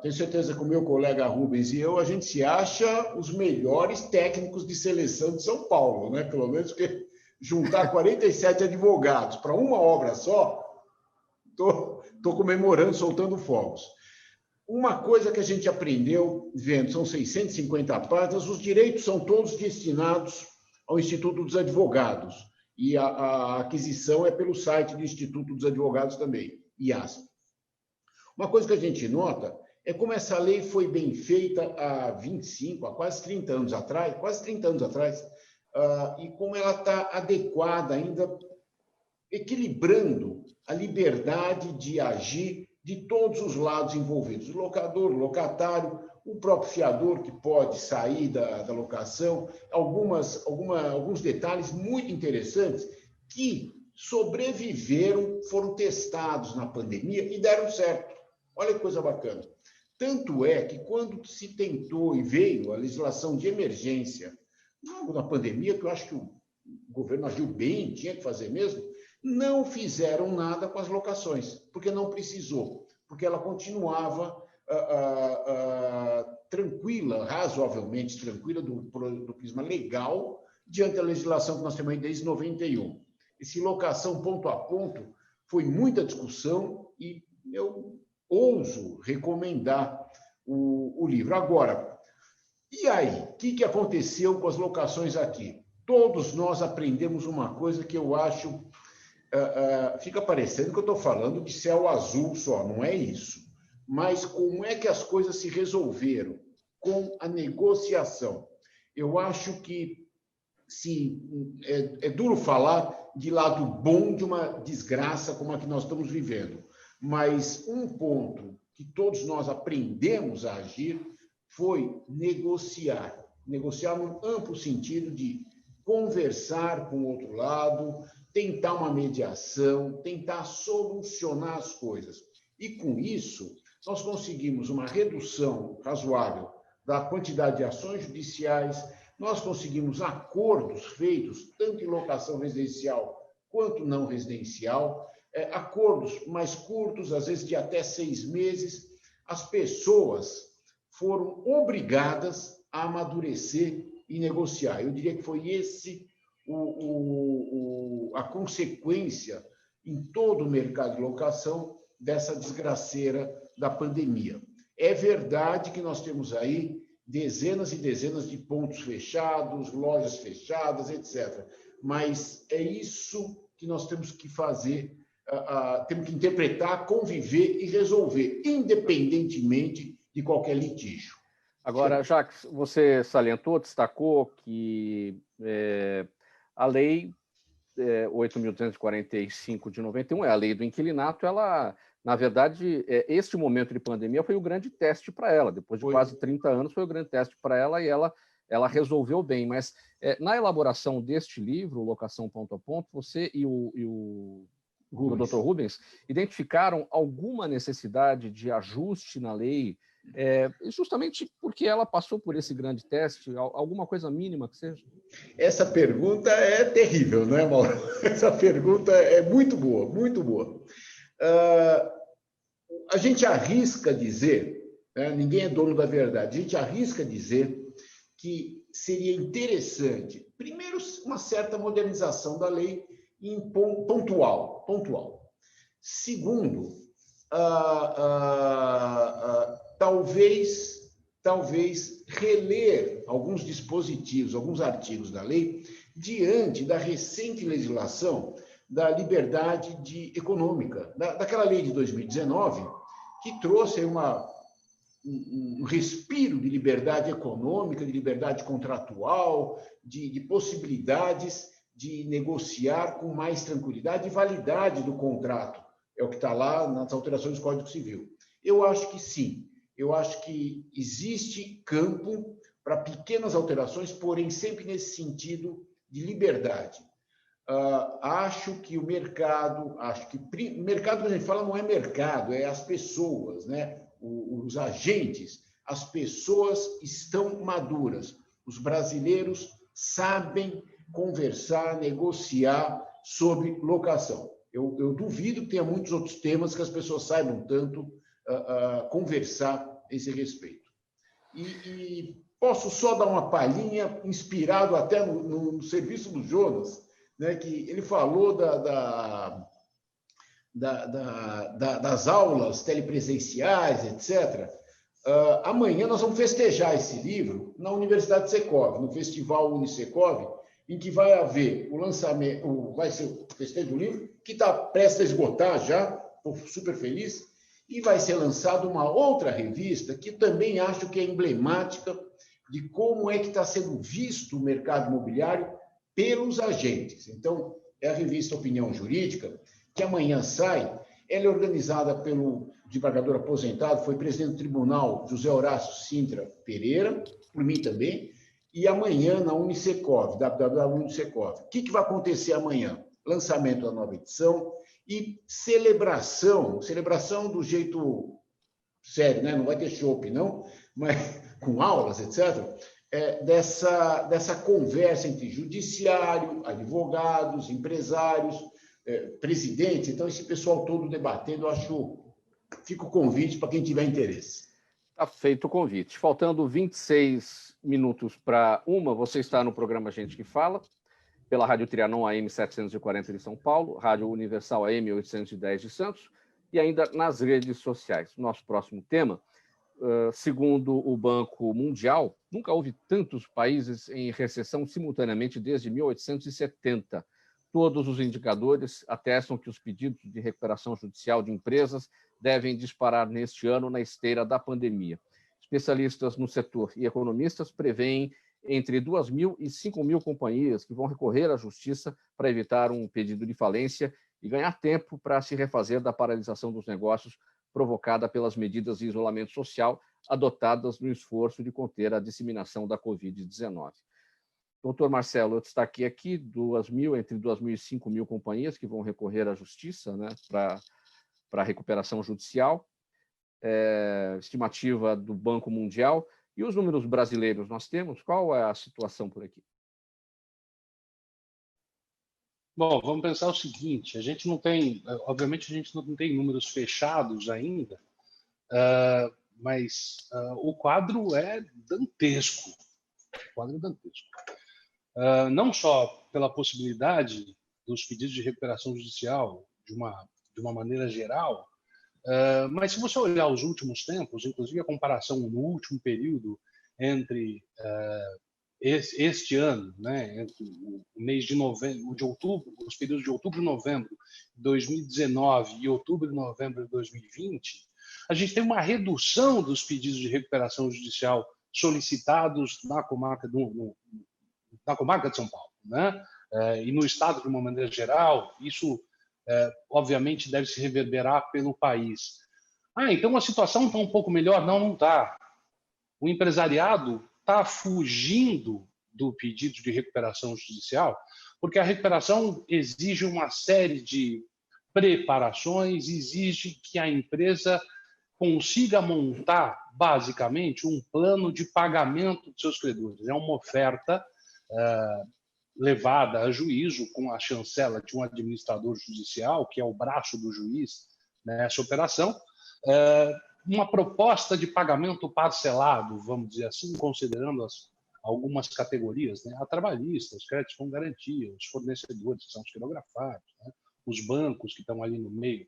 tenho certeza que o meu colega Rubens e eu, a gente se acha os melhores técnicos de seleção de São Paulo, né? Pelo menos porque juntar 47 advogados para uma obra só, estou comemorando, soltando fogos. Uma coisa que a gente aprendeu vendo, são 650 páginas, os direitos são todos destinados ao Instituto dos Advogados, e a aquisição é pelo site do Instituto dos Advogados também, IASP. Uma coisa que a gente nota é como essa lei foi bem feita há quase 30 anos atrás, e como ela está adequada ainda, equilibrando a liberdade de agir de todos os lados envolvidos, o locador, o locatário, o próprio fiador que pode sair da locação, alguns detalhes muito interessantes que sobreviveram, foram testados na pandemia e deram certo. Olha que coisa bacana. Tanto é que quando se tentou e veio a legislação de emergência, logo na pandemia, que eu acho que o governo agiu bem, tinha que fazer mesmo, não fizeram nada com as locações, porque não precisou, porque ela continuava tranquila, razoavelmente tranquila, do prisma legal, diante da legislação que nós temos aí desde 91. Esse locação ponto a ponto foi muita discussão e eu ouso recomendar o livro. Agora, e aí? O que aconteceu com as locações aqui? Todos nós aprendemos uma coisa que eu acho... fica parecendo que eu estou falando de céu azul só, não é isso. Mas como é que as coisas se resolveram? Com a negociação. Eu acho que é duro falar de lado bom de uma desgraça como a que nós estamos vivendo, mas um ponto que todos nós aprendemos a agir foi negociar. Negociar no amplo sentido de conversar com o outro lado, tentar uma mediação, tentar solucionar as coisas. E, com isso, nós conseguimos uma redução razoável da quantidade de ações judiciais, nós conseguimos acordos feitos, tanto em locação residencial quanto não residencial, acordos mais curtos, às vezes de até 6 meses. As pessoas foram obrigadas a amadurecer e negociar. Eu diria que foi esse a consequência em todo o mercado de locação dessa desgraceira da pandemia. É verdade que nós temos aí dezenas e dezenas de pontos fechados, lojas fechadas, etc. Mas é isso que nós temos que fazer, temos que interpretar, conviver e resolver, independentemente de qualquer litígio. Agora, Jacques, você salientou, destacou que a lei 8.245 de 91, é a lei do inquilinato, ela, na verdade, este momento de pandemia foi o grande teste para ela. Depois de quase 30 anos, foi o grande teste para ela e ela resolveu bem. Mas na elaboração deste livro, Locação Ponto a Ponto, você e o Dr. Rubens identificaram alguma necessidade de ajuste na lei, justamente porque ela passou por esse grande teste, alguma coisa mínima que seja? Essa pergunta é terrível, não é, Mauro? Essa pergunta é muito boa, muito boa. A gente arrisca dizer, né, ninguém é dono da verdade, a gente arrisca dizer que seria interessante, primeiro, uma certa modernização da lei pontual. Segundo, talvez reler alguns dispositivos, alguns artigos da lei, diante da recente legislação da liberdade econômica, daquela lei de 2019, que trouxe um respiro de liberdade econômica, de liberdade contratual, de possibilidades de negociar com mais tranquilidade e validade do contrato. É o que está lá nas alterações do Código Civil. Eu acho que sim. Eu acho que existe campo para pequenas alterações, porém sempre nesse sentido de liberdade. Acho que o mercado, o mercado que a gente fala não é mercado, é as pessoas, né? Os agentes, as pessoas estão maduras. Os brasileiros sabem conversar, negociar sobre locação. Eu duvido que tenha muitos outros temas que as pessoas saibam tanto conversar a esse respeito. E posso só dar uma palhinha, inspirado até no serviço do Jonas, né, que ele falou das aulas telepresenciais, etc. Amanhã nós vamos festejar esse livro na Universidade de Secov, no Festival Unisecov, em que vai haver o lançamento, vai ser o festejo do livro, que está prestes a esgotar já, estou super feliz, e vai ser lançada uma outra revista que também acho que é emblemática de como é que está sendo visto o mercado imobiliário pelos agentes. Então, é a revista Opinião Jurídica, que amanhã sai. Ela é organizada pelo desembargador aposentado, foi presidente do tribunal, José Horácio Sintra Pereira, por mim também, e amanhã na Unisecov, www.unisecov. O que vai acontecer amanhã? Lançamento da nova edição e celebração do jeito sério, né? Não vai ter chopp, não, mas com aulas, etc., dessa conversa entre judiciário, advogados, empresários, presidentes. Então, esse pessoal todo debatendo, fica o convite para quem tiver interesse. Está feito o convite. Faltando 26 minutos para 1, você está no programa Gente que Fala, pela Rádio Trianon AM 740 de São Paulo, Rádio Universal AM 810 de Santos, e ainda nas redes sociais. Nosso próximo tema, segundo o Banco Mundial, nunca houve tantos países em recessão simultaneamente desde 1870. Todos os indicadores atestam que os pedidos de recuperação judicial de empresas devem disparar neste ano na esteira da pandemia. Especialistas no setor e economistas preveem entre 2.000 e 5.000 companhias que vão recorrer à justiça para evitar um pedido de falência e ganhar tempo para se refazer da paralisação dos negócios provocada pelas medidas de isolamento social adotadas no esforço de conter a disseminação da Covid-19. Doutor Marcelo, eu destaquei aqui entre 2.000 e 5.000 companhias que vão recorrer à justiça, né, para recuperação judicial, estimativa do Banco Mundial. E os números brasileiros nós temos? Qual é a situação por aqui? Bom, vamos pensar o seguinte, a gente não tem, obviamente a gente não tem números fechados ainda, mas o quadro é dantesco. Não só pela possibilidade dos pedidos de recuperação judicial de uma maneira geral, mas se você olhar os últimos tempos, inclusive a comparação no último período entre este ano, né, entre o mês de novembro, de outubro, os períodos de outubro e novembro de 2019 e outubro e novembro de 2020, a gente tem uma redução dos pedidos de recuperação judicial solicitados na comarca de São Paulo, né? E no estado de uma maneira geral, isso obviamente deve se reverberar pelo país. Então a situação está um pouco melhor? Não está. O empresariado está fugindo do pedido de recuperação judicial, porque a recuperação exige uma série de preparações, exige que a empresa consiga montar, basicamente, um plano de pagamento de seus credores. É uma oferta levada a juízo com a chancela de um administrador judicial, que é o braço do juiz nessa operação, uma proposta de pagamento parcelado, vamos dizer assim, considerando algumas categorias, né? A trabalhistas, créditos com garantia, os fornecedores que são os quirografados, né? Os bancos que estão ali no meio,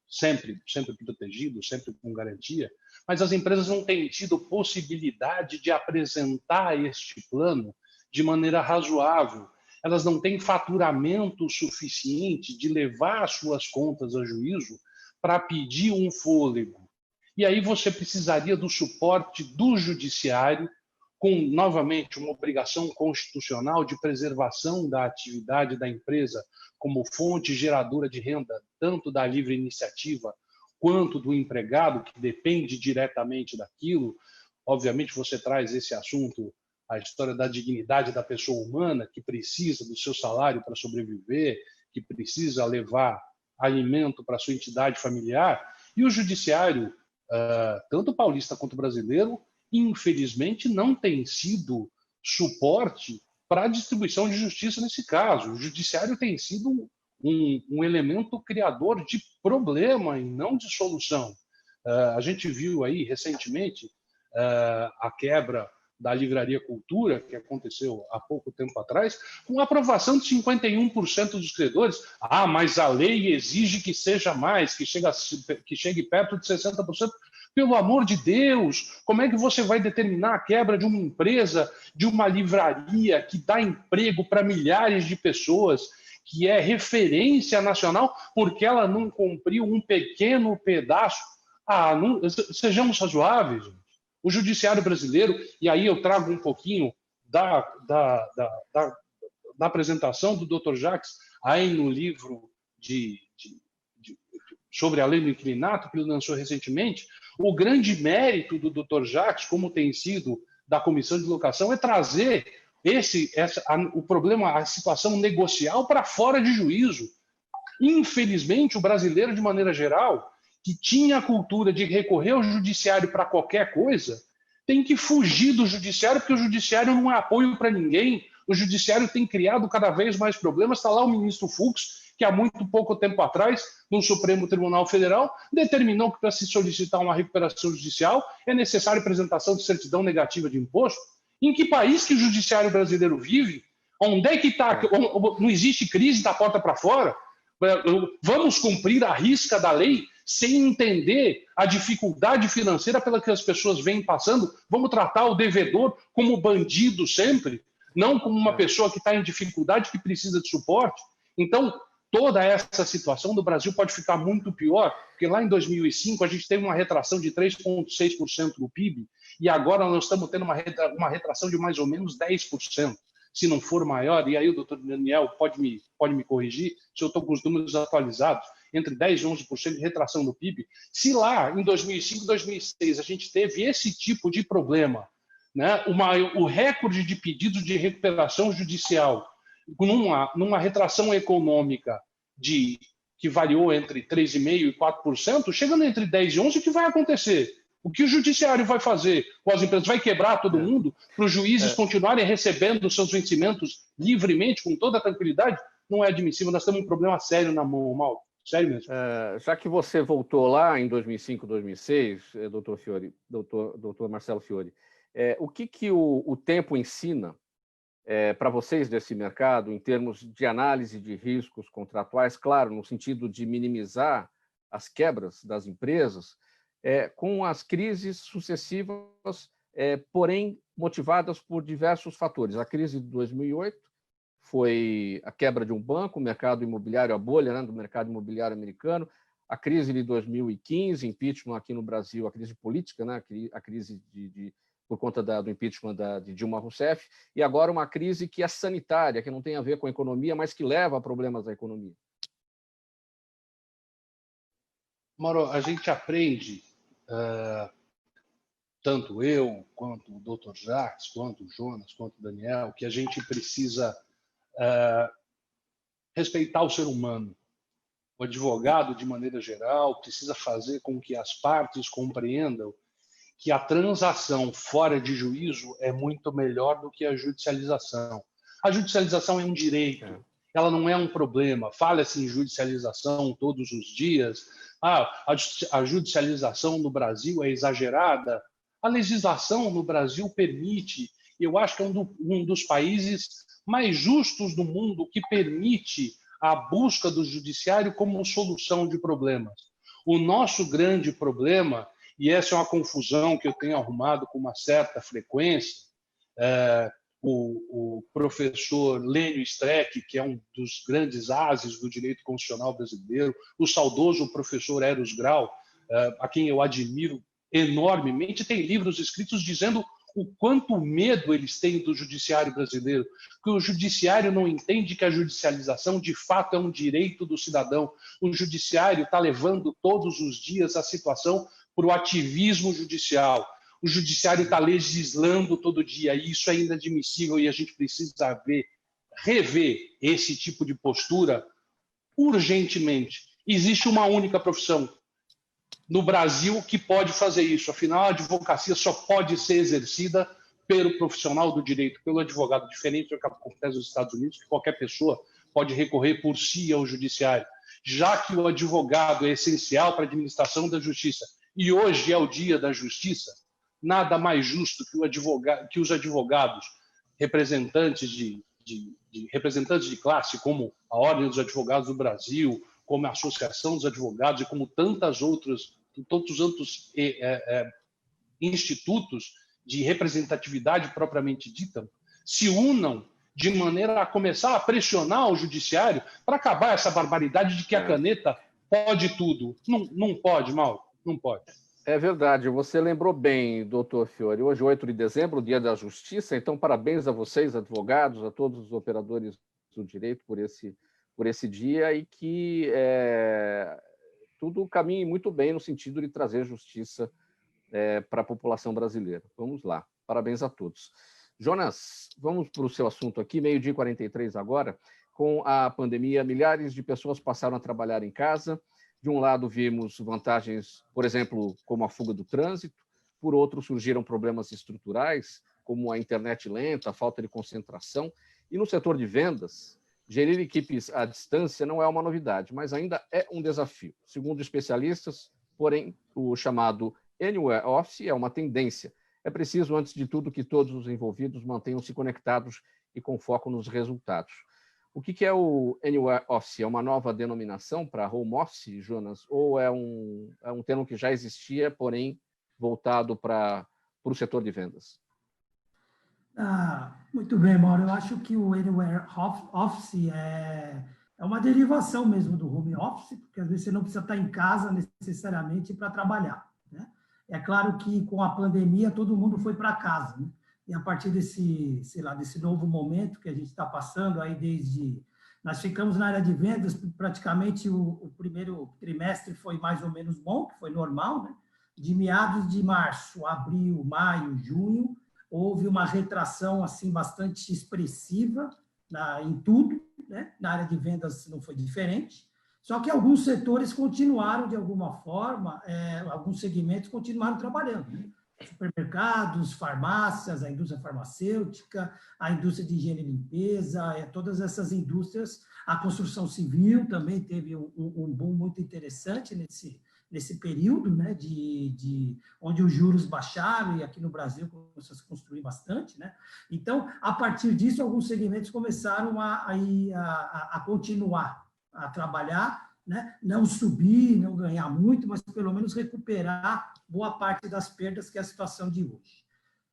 sempre protegidos, sempre com garantia, mas as empresas não têm tido possibilidade de apresentar este plano de maneira razoável. Elas não têm faturamento suficiente de levar suas contas a juízo para pedir um fôlego. E aí você precisaria do suporte do judiciário, com, novamente, uma obrigação constitucional de preservação da atividade da empresa como fonte geradora de renda, tanto da livre iniciativa quanto do empregado, que depende diretamente daquilo. Obviamente, você traz esse assunto, a história da dignidade da pessoa humana, que precisa do seu salário para sobreviver, que precisa levar alimento para a sua entidade familiar, e o judiciário, tanto paulista quanto brasileiro, infelizmente não tem sido suporte para a distribuição de justiça nesse caso. O judiciário tem sido um elemento criador de problema e não de solução. A gente viu aí recentemente a quebra da Livraria Cultura, que aconteceu há pouco tempo atrás, com a aprovação de 51% dos credores. Mas a lei exige que seja mais, que chegue perto de 60%. Pelo amor de Deus, como é que você vai determinar a quebra de uma empresa, de uma livraria que dá emprego para milhares de pessoas, que é referência nacional, porque ela não cumpriu um pequeno pedaço? Sejamos razoáveis. O judiciário brasileiro, e aí eu trago um pouquinho da apresentação do Dr. Jacques aí no livro sobre a lei do inquilinato, que ele lançou recentemente. O grande mérito do Dr. Jacques, como tem sido da Comissão de Locação, é trazer o problema, a situação negocial para fora de juízo. Infelizmente, o brasileiro, de maneira geral, que tinha a cultura de recorrer ao judiciário para qualquer coisa, tem que fugir do judiciário, porque o judiciário não é apoio para ninguém. O judiciário tem criado cada vez mais problemas. Está lá o ministro Fux, que há muito pouco tempo atrás, no Supremo Tribunal Federal, determinou que para se solicitar uma recuperação judicial é necessária a apresentação de certidão negativa de imposto. Em que país que o judiciário brasileiro vive? Onde é que está? Não existe crise da porta para fora? Vamos cumprir a risca da lei sem entender a dificuldade financeira pela que as pessoas vêm passando? Vamos tratar o devedor como bandido sempre, não como uma pessoa que está em dificuldade, que precisa de suporte? Então, toda essa situação do Brasil pode ficar muito pior, porque lá em 2005 a gente teve uma retração de 3,6% do PIB e agora nós estamos tendo uma retração de mais ou menos 10%, se não for maior, e aí o doutor Daniel pode me corrigir se eu estou com os números atualizados, entre 10% e 11% de retração do PIB. Se lá em 2005 e 2006 a gente teve esse tipo de problema, né, o recorde de pedidos de recuperação judicial, numa retração econômica que variou entre 3,5% e 4%, chegando entre 10% e 11%, o que vai acontecer? O que o judiciário vai fazer com as empresas? Vai quebrar todo mundo para os juízes continuarem recebendo os seus vencimentos livremente, com toda a tranquilidade? Não é admissível, nós temos um problema sério na mão, Mauro. Sério mesmo. Já que você voltou lá em 2005, 2006, doutor Fiore, doutor Marcelo Fiore, o que o tempo ensina para vocês desse mercado, em termos de análise de riscos contratuais, claro, no sentido de minimizar as quebras das empresas, com as crises sucessivas, porém motivadas por diversos fatores. A crise de 2008 foi a quebra de um banco, o mercado imobiliário, a bolha, né, do mercado imobiliário americano. A crise de 2015, impeachment aqui no Brasil, a crise política, né, a crise por conta do impeachment de Dilma Rousseff, e agora uma crise que é sanitária, que não tem a ver com a economia, mas que leva a problemas da economia. Mauro, a gente aprende, tanto eu, quanto o Dr. Jacques, quanto o Jonas, quanto o Daniel, que a gente precisa respeitar o ser humano. O advogado, de maneira geral, precisa fazer com que as partes compreendam que a transação fora de juízo é muito melhor do que a judicialização. A judicialização é um direito, ela não é um problema. Fala-se em judicialização todos os dias. A judicialização no Brasil é exagerada. A legislação no Brasil permite, eu acho que é um dos países mais justos do mundo, que permite a busca do judiciário como solução de problemas. O nosso grande problema, e essa é uma confusão que eu tenho arrumado com uma certa frequência, o professor Lênio Streck, que é um dos grandes ases do direito constitucional brasileiro, o saudoso professor Eros Grau, a quem eu admiro enormemente, tem livros escritos dizendo o quanto medo eles têm do judiciário brasileiro, porque o judiciário não entende que a judicialização de fato é um direito do cidadão. O judiciário está levando todos os dias a situação para o ativismo judicial. O judiciário está legislando todo dia, e isso é inadmissível, e a gente precisa rever esse tipo de postura urgentemente. Existe uma única profissão no Brasil que pode fazer isso. Afinal, a advocacia só pode ser exercida pelo profissional do direito, pelo advogado, diferente do que acontece nos Estados Unidos, que qualquer pessoa pode recorrer por si ao judiciário. Já que o advogado é essencial para a administração da justiça, e hoje é o dia da justiça, nada mais justo que os advogados, representantes de classe, como a Ordem dos Advogados do Brasil, como a Associação dos Advogados e como tantos outros institutos de representatividade propriamente dita, se unam de maneira a começar a pressionar o judiciário para acabar essa barbaridade de que a caneta pode tudo. Não pode, Mauro, não pode. É verdade, você lembrou bem, doutor Fiore. Hoje, 8 de dezembro, o Dia da Justiça, então parabéns a vocês, advogados, a todos os operadores do direito por esse dia, e que tudo caminhe muito bem no sentido de trazer justiça para a população brasileira. Vamos lá, parabéns a todos. Jonas, vamos para o seu assunto aqui, 12h43 agora. Com a pandemia, milhares de pessoas passaram a trabalhar em casa. De um lado, vimos vantagens, por exemplo, como a fuga do trânsito. Por outro, surgiram problemas estruturais, como a internet lenta, a falta de concentração. E no setor de vendas, gerir equipes à distância não é uma novidade, mas ainda é um desafio. Segundo especialistas, porém, o chamado Anywhere Office é uma tendência. É preciso, antes de tudo, que todos os envolvidos mantenham-se conectados e com foco nos resultados. O que é o Anywhere Office? É uma nova denominação para home office, Jonas? Ou é um termo que já existia, porém voltado para o setor de vendas? Muito bem, Mauro. Eu acho que o Anywhere Office é uma derivação mesmo do home office, porque às vezes você não precisa estar em casa necessariamente para trabalhar, né? É claro que com a pandemia todo mundo foi para casa, né? E a partir desse, sei lá, desse novo momento que a gente está passando, aí desde... Nós ficamos na área de vendas, praticamente o primeiro trimestre foi mais ou menos bom, que foi normal, né? De meados de março, abril, maio, junho, houve uma retração assim bastante expressiva em tudo, né? Na área de vendas não foi diferente, só que alguns setores continuaram de alguma forma, alguns segmentos continuaram trabalhando, né? Supermercados, farmácias, a indústria farmacêutica, a indústria de higiene e limpeza, todas essas indústrias, a construção civil também teve um boom muito interessante nesse período, né, onde os juros baixaram e aqui no Brasil começou a se construir bastante, né? Então, a partir disso, alguns segmentos começaram a continuar a trabalhar, né? Não subir, não ganhar muito, mas pelo menos recuperar boa parte das perdas que é a situação de hoje.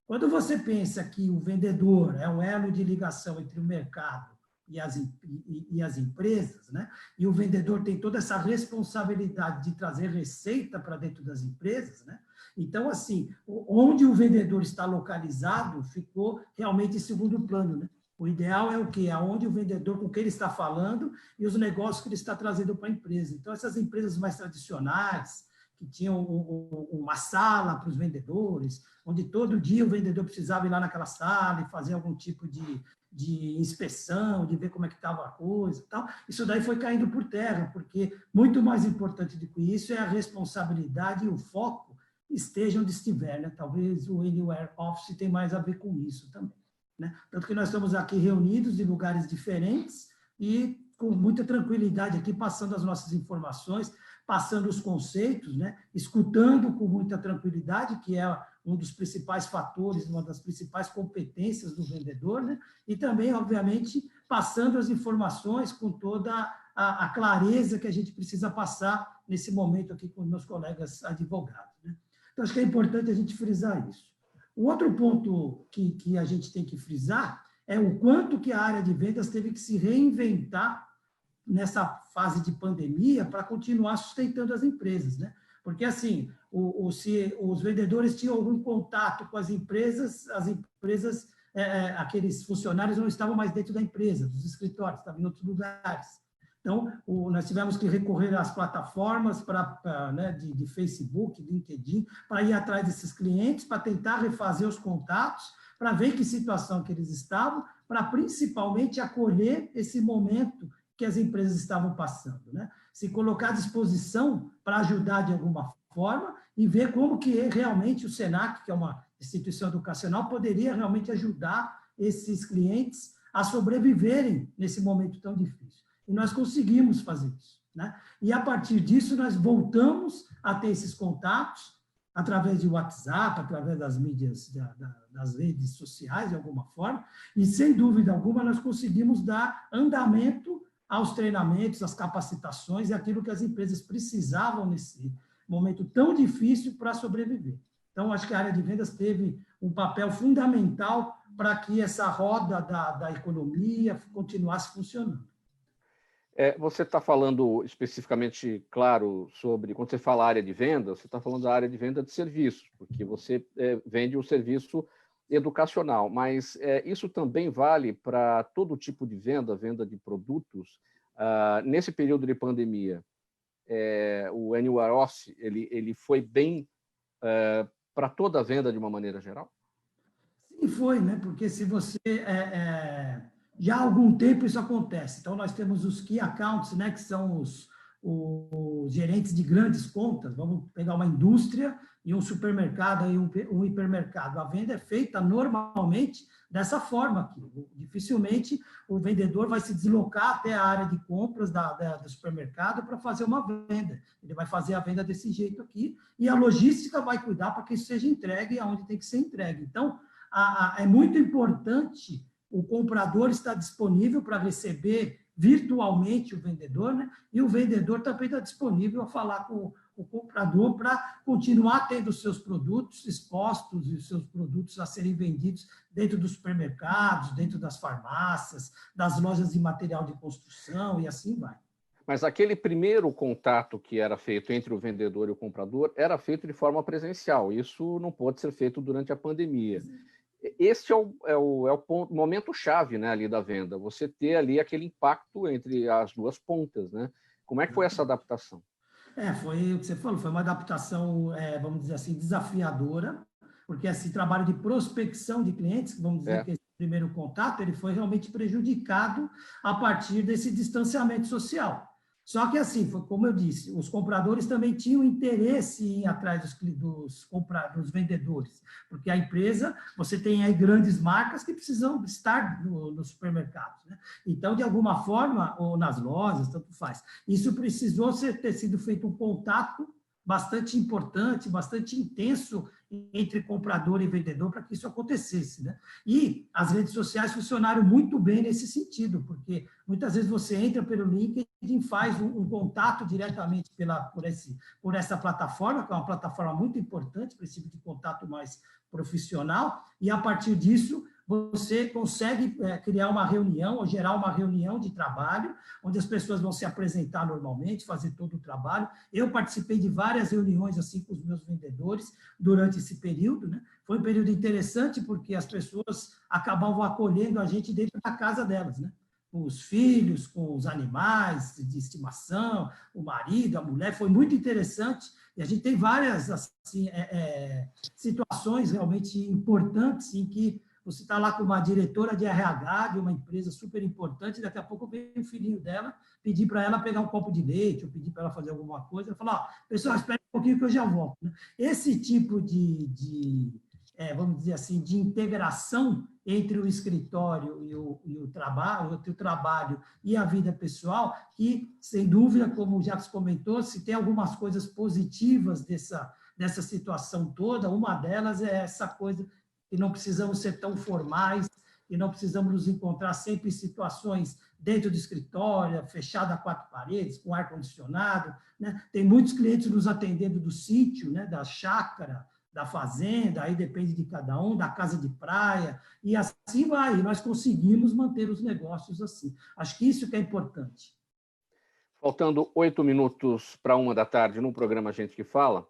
Quando você pensa que o vendedor é um elo de ligação entre o mercado e as empresas, né? E o vendedor tem toda essa responsabilidade de trazer receita para dentro das empresas, né? Então, assim, onde o vendedor está localizado ficou realmente em segundo plano, né? O ideal é o quê? Aonde o vendedor, com quem ele está falando e os negócios que ele está trazendo para a empresa. Então, essas empresas mais tradicionais, que tinham uma sala para os vendedores, onde todo dia o vendedor precisava ir lá naquela sala e fazer algum tipo de inspeção, de ver como é que estava a coisa e tal, isso daí foi caindo por terra, porque muito mais importante do que isso é a responsabilidade e o foco esteja onde estiver, né? Talvez o Anywhere Office tenha mais a ver com isso também, né? Tanto que nós estamos aqui reunidos em lugares diferentes e com muita tranquilidade aqui, passando as nossas informações, passando os conceitos, né? Escutando com muita tranquilidade, que é um dos principais fatores, uma das principais competências do vendedor, né? E também, obviamente, passando as informações com toda a clareza que a gente precisa passar nesse momento aqui com os meus colegas advogados, né? Então, acho que é importante a gente frisar isso. O outro ponto que a gente tem que frisar é o quanto que a área de vendas teve que se reinventar nessa fase de pandemia para continuar sustentando as empresas, né? Porque, assim, se os vendedores tinham algum contato com as empresas, aqueles funcionários não estavam mais dentro da empresa, dos escritórios, estavam em outros lugares. Então, nós tivemos que recorrer às plataformas né, de Facebook, LinkedIn, para ir atrás desses clientes, para tentar refazer os contatos, para ver que situação que eles estavam, para principalmente acolher esse momento que as empresas estavam passando, né? Se colocar à disposição para ajudar de alguma forma e ver como que realmente o Senac, que é uma instituição educacional, poderia realmente ajudar esses clientes a sobreviverem nesse momento tão difícil. E nós conseguimos fazer isso, né? E, a partir disso, nós voltamos a ter esses contatos através de WhatsApp, através das mídias, das redes sociais, de alguma forma, e, sem dúvida alguma, nós conseguimos dar andamento aos treinamentos, às capacitações e aquilo que as empresas precisavam nesse momento tão difícil para sobreviver. Então, acho que a área de vendas teve um papel fundamental para que essa roda da economia continuasse funcionando. Você está falando especificamente, claro, sobre... Quando você fala área de venda, você está falando da área de venda de serviços, porque você vende o serviço educacional, mas isso também vale para todo tipo de venda de produtos. Nesse período de pandemia, o Anywhere Office ele foi bem para toda a venda de uma maneira geral? Sim, foi, né? Porque se você... já há algum tempo isso acontece. Então, nós temos os Key Accounts, né, que são os gerentes de grandes contas. Vamos pegar uma indústria e um supermercado e um hipermercado. A venda é feita normalmente dessa forma aqui. Dificilmente o vendedor vai se deslocar até a área de compras do supermercado para fazer uma venda. Ele vai fazer a venda desse jeito aqui e a logística vai cuidar para que isso seja entregue aonde tem que ser entregue. Então, é muito importante o comprador estar disponível para receber virtualmente o vendedor, né? E o vendedor também está disponível a falar com o comprador para continuar tendo os seus produtos expostos e os seus produtos a serem vendidos dentro dos supermercados, dentro das farmácias, das lojas de material de construção e assim vai. Mas aquele primeiro contato que era feito entre o vendedor e o comprador era feito de forma presencial. Isso não pode ser feito durante a pandemia. Este é o momento-chave, né, ali da venda, você ter ali aquele impacto entre as duas pontas, né? Como é que foi essa adaptação? Foi o que você falou, foi uma adaptação, vamos dizer assim, desafiadora, porque esse trabalho de prospecção de clientes, vamos dizer que esse primeiro contato, ele foi realmente prejudicado a partir desse distanciamento social. Só que, assim, foi como eu disse, os compradores também tinham interesse em ir atrás dos vendedores, porque a empresa, você tem aí grandes marcas que precisam estar nos supermercados, né? Então, de alguma forma, ou nas lojas, tanto faz. Isso precisou ter sido feito um contato bastante importante, bastante intenso entre comprador e vendedor para que isso acontecesse, né? E as redes sociais funcionaram muito bem nesse sentido, porque muitas vezes você entra pelo LinkedIn, faz um contato diretamente por essa plataforma, que é uma plataforma muito importante para esse tipo de contato mais profissional, e a partir disso você consegue criar uma reunião ou gerar uma reunião de trabalho, onde as pessoas vão se apresentar normalmente, fazer todo o trabalho. Eu participei de várias reuniões assim com os meus vendedores durante esse período, né? Foi um período interessante porque as pessoas acabavam acolhendo a gente dentro da casa delas, né? Com os filhos, com os animais de estimação, o marido, a mulher, foi muito interessante. E a gente tem várias assim, situações realmente importantes em que você está lá com uma diretora de RH de uma empresa super importante, daqui a pouco vem o filhinho dela pedir para ela pegar um copo de leite ou pedir para ela fazer alguma coisa. Ela fala, pessoal, espere um pouquinho que eu já volto. Esse tipo vamos dizer assim, de integração entre o escritório e o trabalho e a vida pessoal, que, sem dúvida, como o Jacques comentou, se tem algumas coisas positivas dessa situação toda, uma delas é essa coisa que não precisamos ser tão formais, e não precisamos nos encontrar sempre em situações dentro do escritório, fechado a 4 paredes, com ar-condicionado, né? Tem muitos clientes nos atendendo do sítio, né? Da chácara, da fazenda, aí depende de cada um, da casa de praia, e assim vai, e nós conseguimos manter os negócios assim. Acho que isso que é importante. Faltando 8 minutos para 1h no programa Gente que Fala,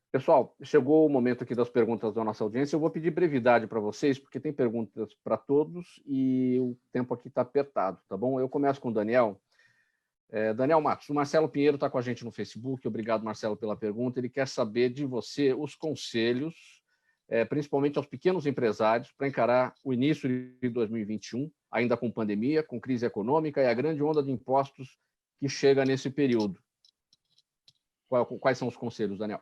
pessoal, chegou o momento aqui das perguntas da nossa audiência. Eu vou pedir brevidade para vocês, porque tem perguntas para todos e o tempo aqui está apertado, tá bom? Eu começo com o Daniel. Daniel Matos, o Marcelo Pinheiro está com a gente no Facebook. Obrigado, Marcelo, pela pergunta. Ele quer saber de você os conselhos, principalmente aos pequenos empresários, para encarar o início de 2021, ainda com pandemia, com crise econômica e a grande onda de impostos que chega nesse período. Quais são os conselhos, Daniel?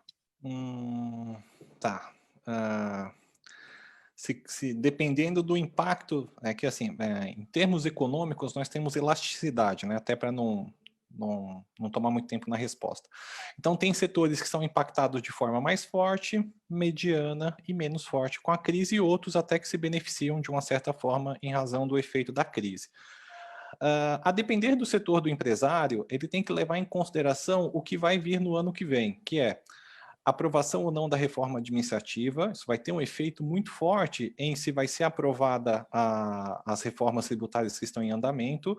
Tá. Dependendo do impacto, que assim, em termos econômicos, nós temos elasticidade, né? Até para não tomar muito tempo na resposta. Então, tem setores que são impactados de forma mais forte, mediana e menos forte com a crise, e outros até que se beneficiam de uma certa forma em razão do efeito da crise. A depender do setor do empresário, ele tem que levar em consideração o que vai vir no ano que vem, que é aprovação ou não da reforma administrativa. Isso vai ter um efeito muito forte em se vai ser aprovada as reformas tributárias que estão em andamento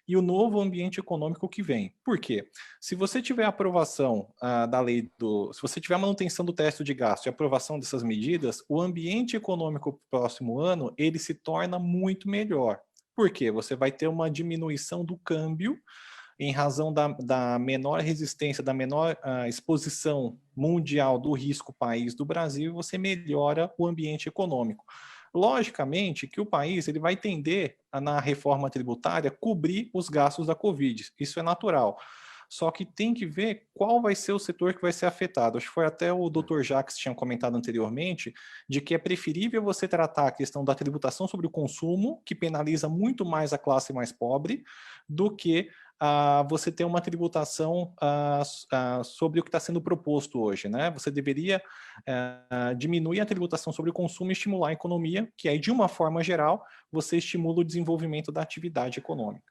e o novo ambiente econômico que vem. Por quê? Se você tiver aprovação da lei se você tiver manutenção do teto de gasto e aprovação dessas medidas, o ambiente econômico para o próximo ano, ele se torna muito melhor. Por quê? Você vai ter uma diminuição do câmbio em razão da menor resistência, da menor exposição mundial do risco país do Brasil, você melhora o ambiente econômico. Logicamente que o país ele vai tender, na reforma tributária, cobrir os gastos da Covid. Isso é natural. Só que tem que ver qual vai ser o setor que vai ser afetado. Acho que foi até o Dr. Jacques que tinha comentado anteriormente, de que é preferível você tratar a questão da tributação sobre o consumo, que penaliza muito mais a classe mais pobre, do que você ter uma tributação sobre o que está sendo proposto hoje, né? Você deveria diminuir a tributação sobre o consumo e estimular a economia, que aí, de uma forma geral, você estimula o desenvolvimento da atividade econômica.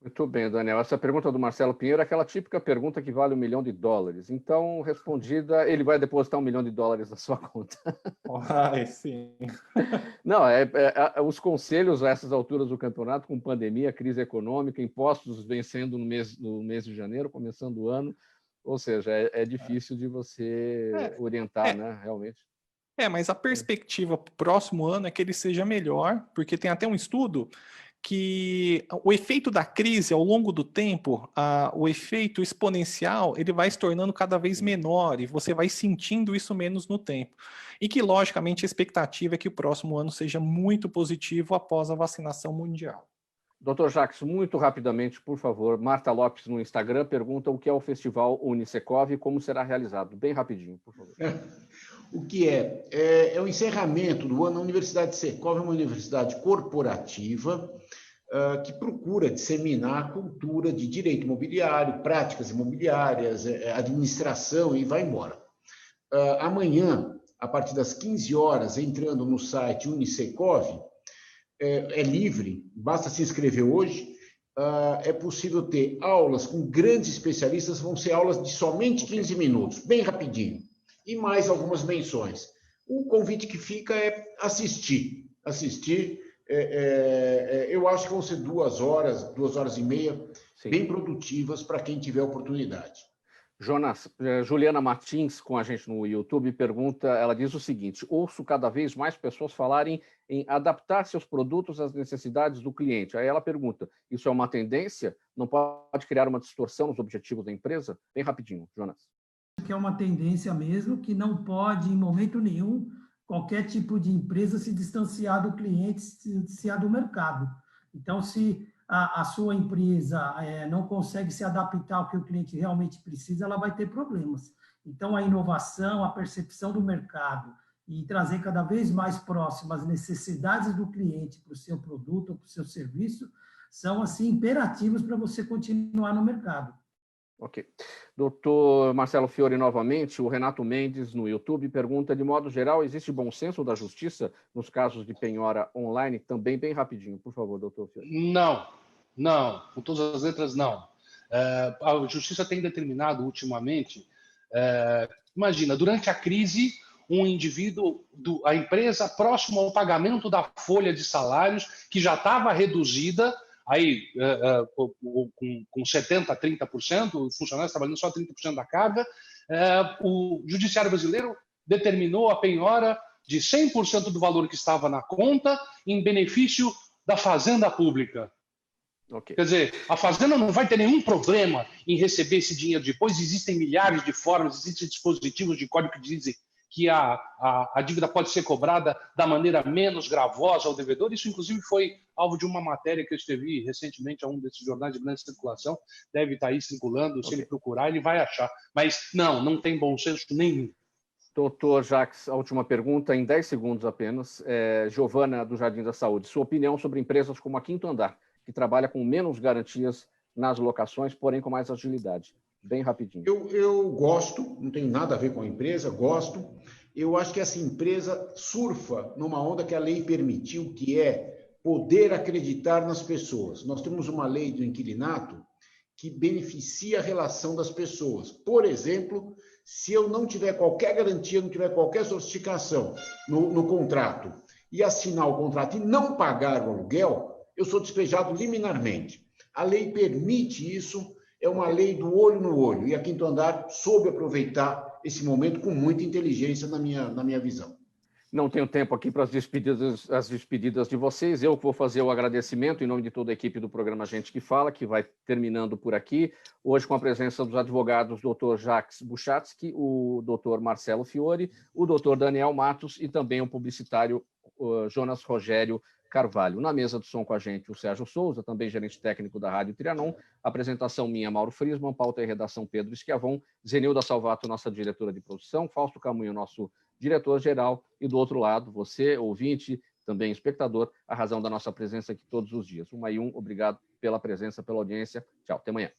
Muito bem, Daniel. Essa pergunta do Marcelo Pinheiro é aquela típica pergunta que vale $1 milhão. Então, respondida, ele vai depositar $1 milhão na sua conta. Ai, sim. Não, os conselhos a essas alturas do campeonato, com pandemia, crise econômica, impostos vencendo no mês de janeiro, começando o ano, ou seja, é difícil de você orientar, né, realmente. Mas a perspectiva para o próximo ano é que ele seja melhor, porque tem até um estudo que o efeito da crise ao longo do tempo, o efeito exponencial, ele vai se tornando cada vez menor e você vai sentindo isso menos no tempo. E que, logicamente, a expectativa é que o próximo ano seja muito positivo após a vacinação mundial. Dr. Jacques, muito rapidamente, por favor, Marta Lopes no Instagram pergunta o que é o Festival Unicecov e como será realizado. Bem rapidinho, por favor. O que é o encerramento do ano. A Universidade Secov é uma universidade corporativa que procura disseminar a cultura de direito imobiliário, práticas imobiliárias, administração e vai embora. Amanhã, a partir das 15 horas, entrando no site Unicecov, é livre, basta se inscrever hoje, é possível ter aulas com grandes especialistas, vão ser aulas de somente 15 minutos, bem rapidinho, e mais algumas menções. O convite que fica é assistir. Eu acho que vão ser 2 horas e meia, sim, bem produtivas para quem tiver oportunidade. Jonas, Juliana Martins, com a gente no YouTube, pergunta, ela diz o seguinte: ouço cada vez mais pessoas falarem em adaptar seus produtos às necessidades do cliente. Aí ela pergunta, isso é uma tendência? Não pode criar uma distorção nos objetivos da empresa? Bem rapidinho, Jonas. Que é uma tendência mesmo, que não pode, em momento nenhum, qualquer tipo de empresa se distanciar do cliente, se distanciar do mercado. Então, se a sua empresa não consegue se adaptar ao que o cliente realmente precisa, ela vai ter problemas. Então, a inovação, a percepção do mercado e trazer cada vez mais próximo as necessidades do cliente para o seu produto ou para o seu serviço são, assim, imperativos para você continuar no mercado. Ok. Doutor Marcelo Fiori, novamente, o Renato Mendes, no YouTube, pergunta, de modo geral, existe bom senso da justiça nos casos de penhora online? Também bem rapidinho, por favor, doutor Fiori. Não, com todas as letras, não. A justiça tem determinado, ultimamente, imagina, durante a crise, um indivíduo, a empresa, próximo ao pagamento da folha de salários, que já estava reduzida, aí com 70%, 30%, os funcionários trabalhando só 30% da carga, o judiciário brasileiro determinou a penhora de 100% do valor que estava na conta em benefício da fazenda pública. Okay. Quer dizer, a fazenda não vai ter nenhum problema em receber esse dinheiro depois, existem milhares de formas, existem dispositivos de código que dizem que a dívida pode ser cobrada da maneira menos gravosa ao devedor. Isso, inclusive, foi alvo de uma matéria que eu escrevi recentemente a um desses jornais de grande circulação. Deve estar aí circulando. Se ele procurar, ele vai achar. Mas não tem bom senso nenhum. Doutor Jacques, a última pergunta, em 10 segundos apenas. Giovana, do Jardim da Saúde, sua opinião sobre empresas como a Quinto Andar, que trabalha com menos garantias nas locações, porém com mais agilidade. Bem rapidinho. Eu gosto, não tem nada a ver com a empresa, gosto. Eu acho que essa empresa surfa numa onda que a lei permitiu, que é poder acreditar nas pessoas. Nós temos uma lei do inquilinato que beneficia a relação das pessoas. Por exemplo, se eu não tiver qualquer garantia, não tiver qualquer sofisticação no contrato e assinar o contrato e não pagar o aluguel, eu sou despejado liminarmente. A lei permite isso. É uma lei do olho no olho, e a Quinto Andar soube aproveitar esse momento com muita inteligência, na minha visão. Não tenho tempo aqui para as despedidas de vocês. Eu vou fazer o agradecimento em nome de toda a equipe do programa Gente que Fala, que vai terminando por aqui. Hoje com a presença dos advogados Dr. Jacques Buchatsky, o Dr. Marcelo Fiori, o Dr. Daniel Matos e também o publicitário Jonas Rogério Carvalho. Na mesa do som com a gente, o Sérgio Souza, também gerente técnico da Rádio Trianon. Apresentação minha, Mauro Friesman, pauta e redação Pedro Schiavon, Zenilda Salvato, nossa diretora de produção, Fausto Camunho, nosso diretor-geral, e do outro lado, você, ouvinte, também espectador, a razão da nossa presença aqui todos os dias. 1 e 1, obrigado pela presença, pela audiência. Tchau, até amanhã.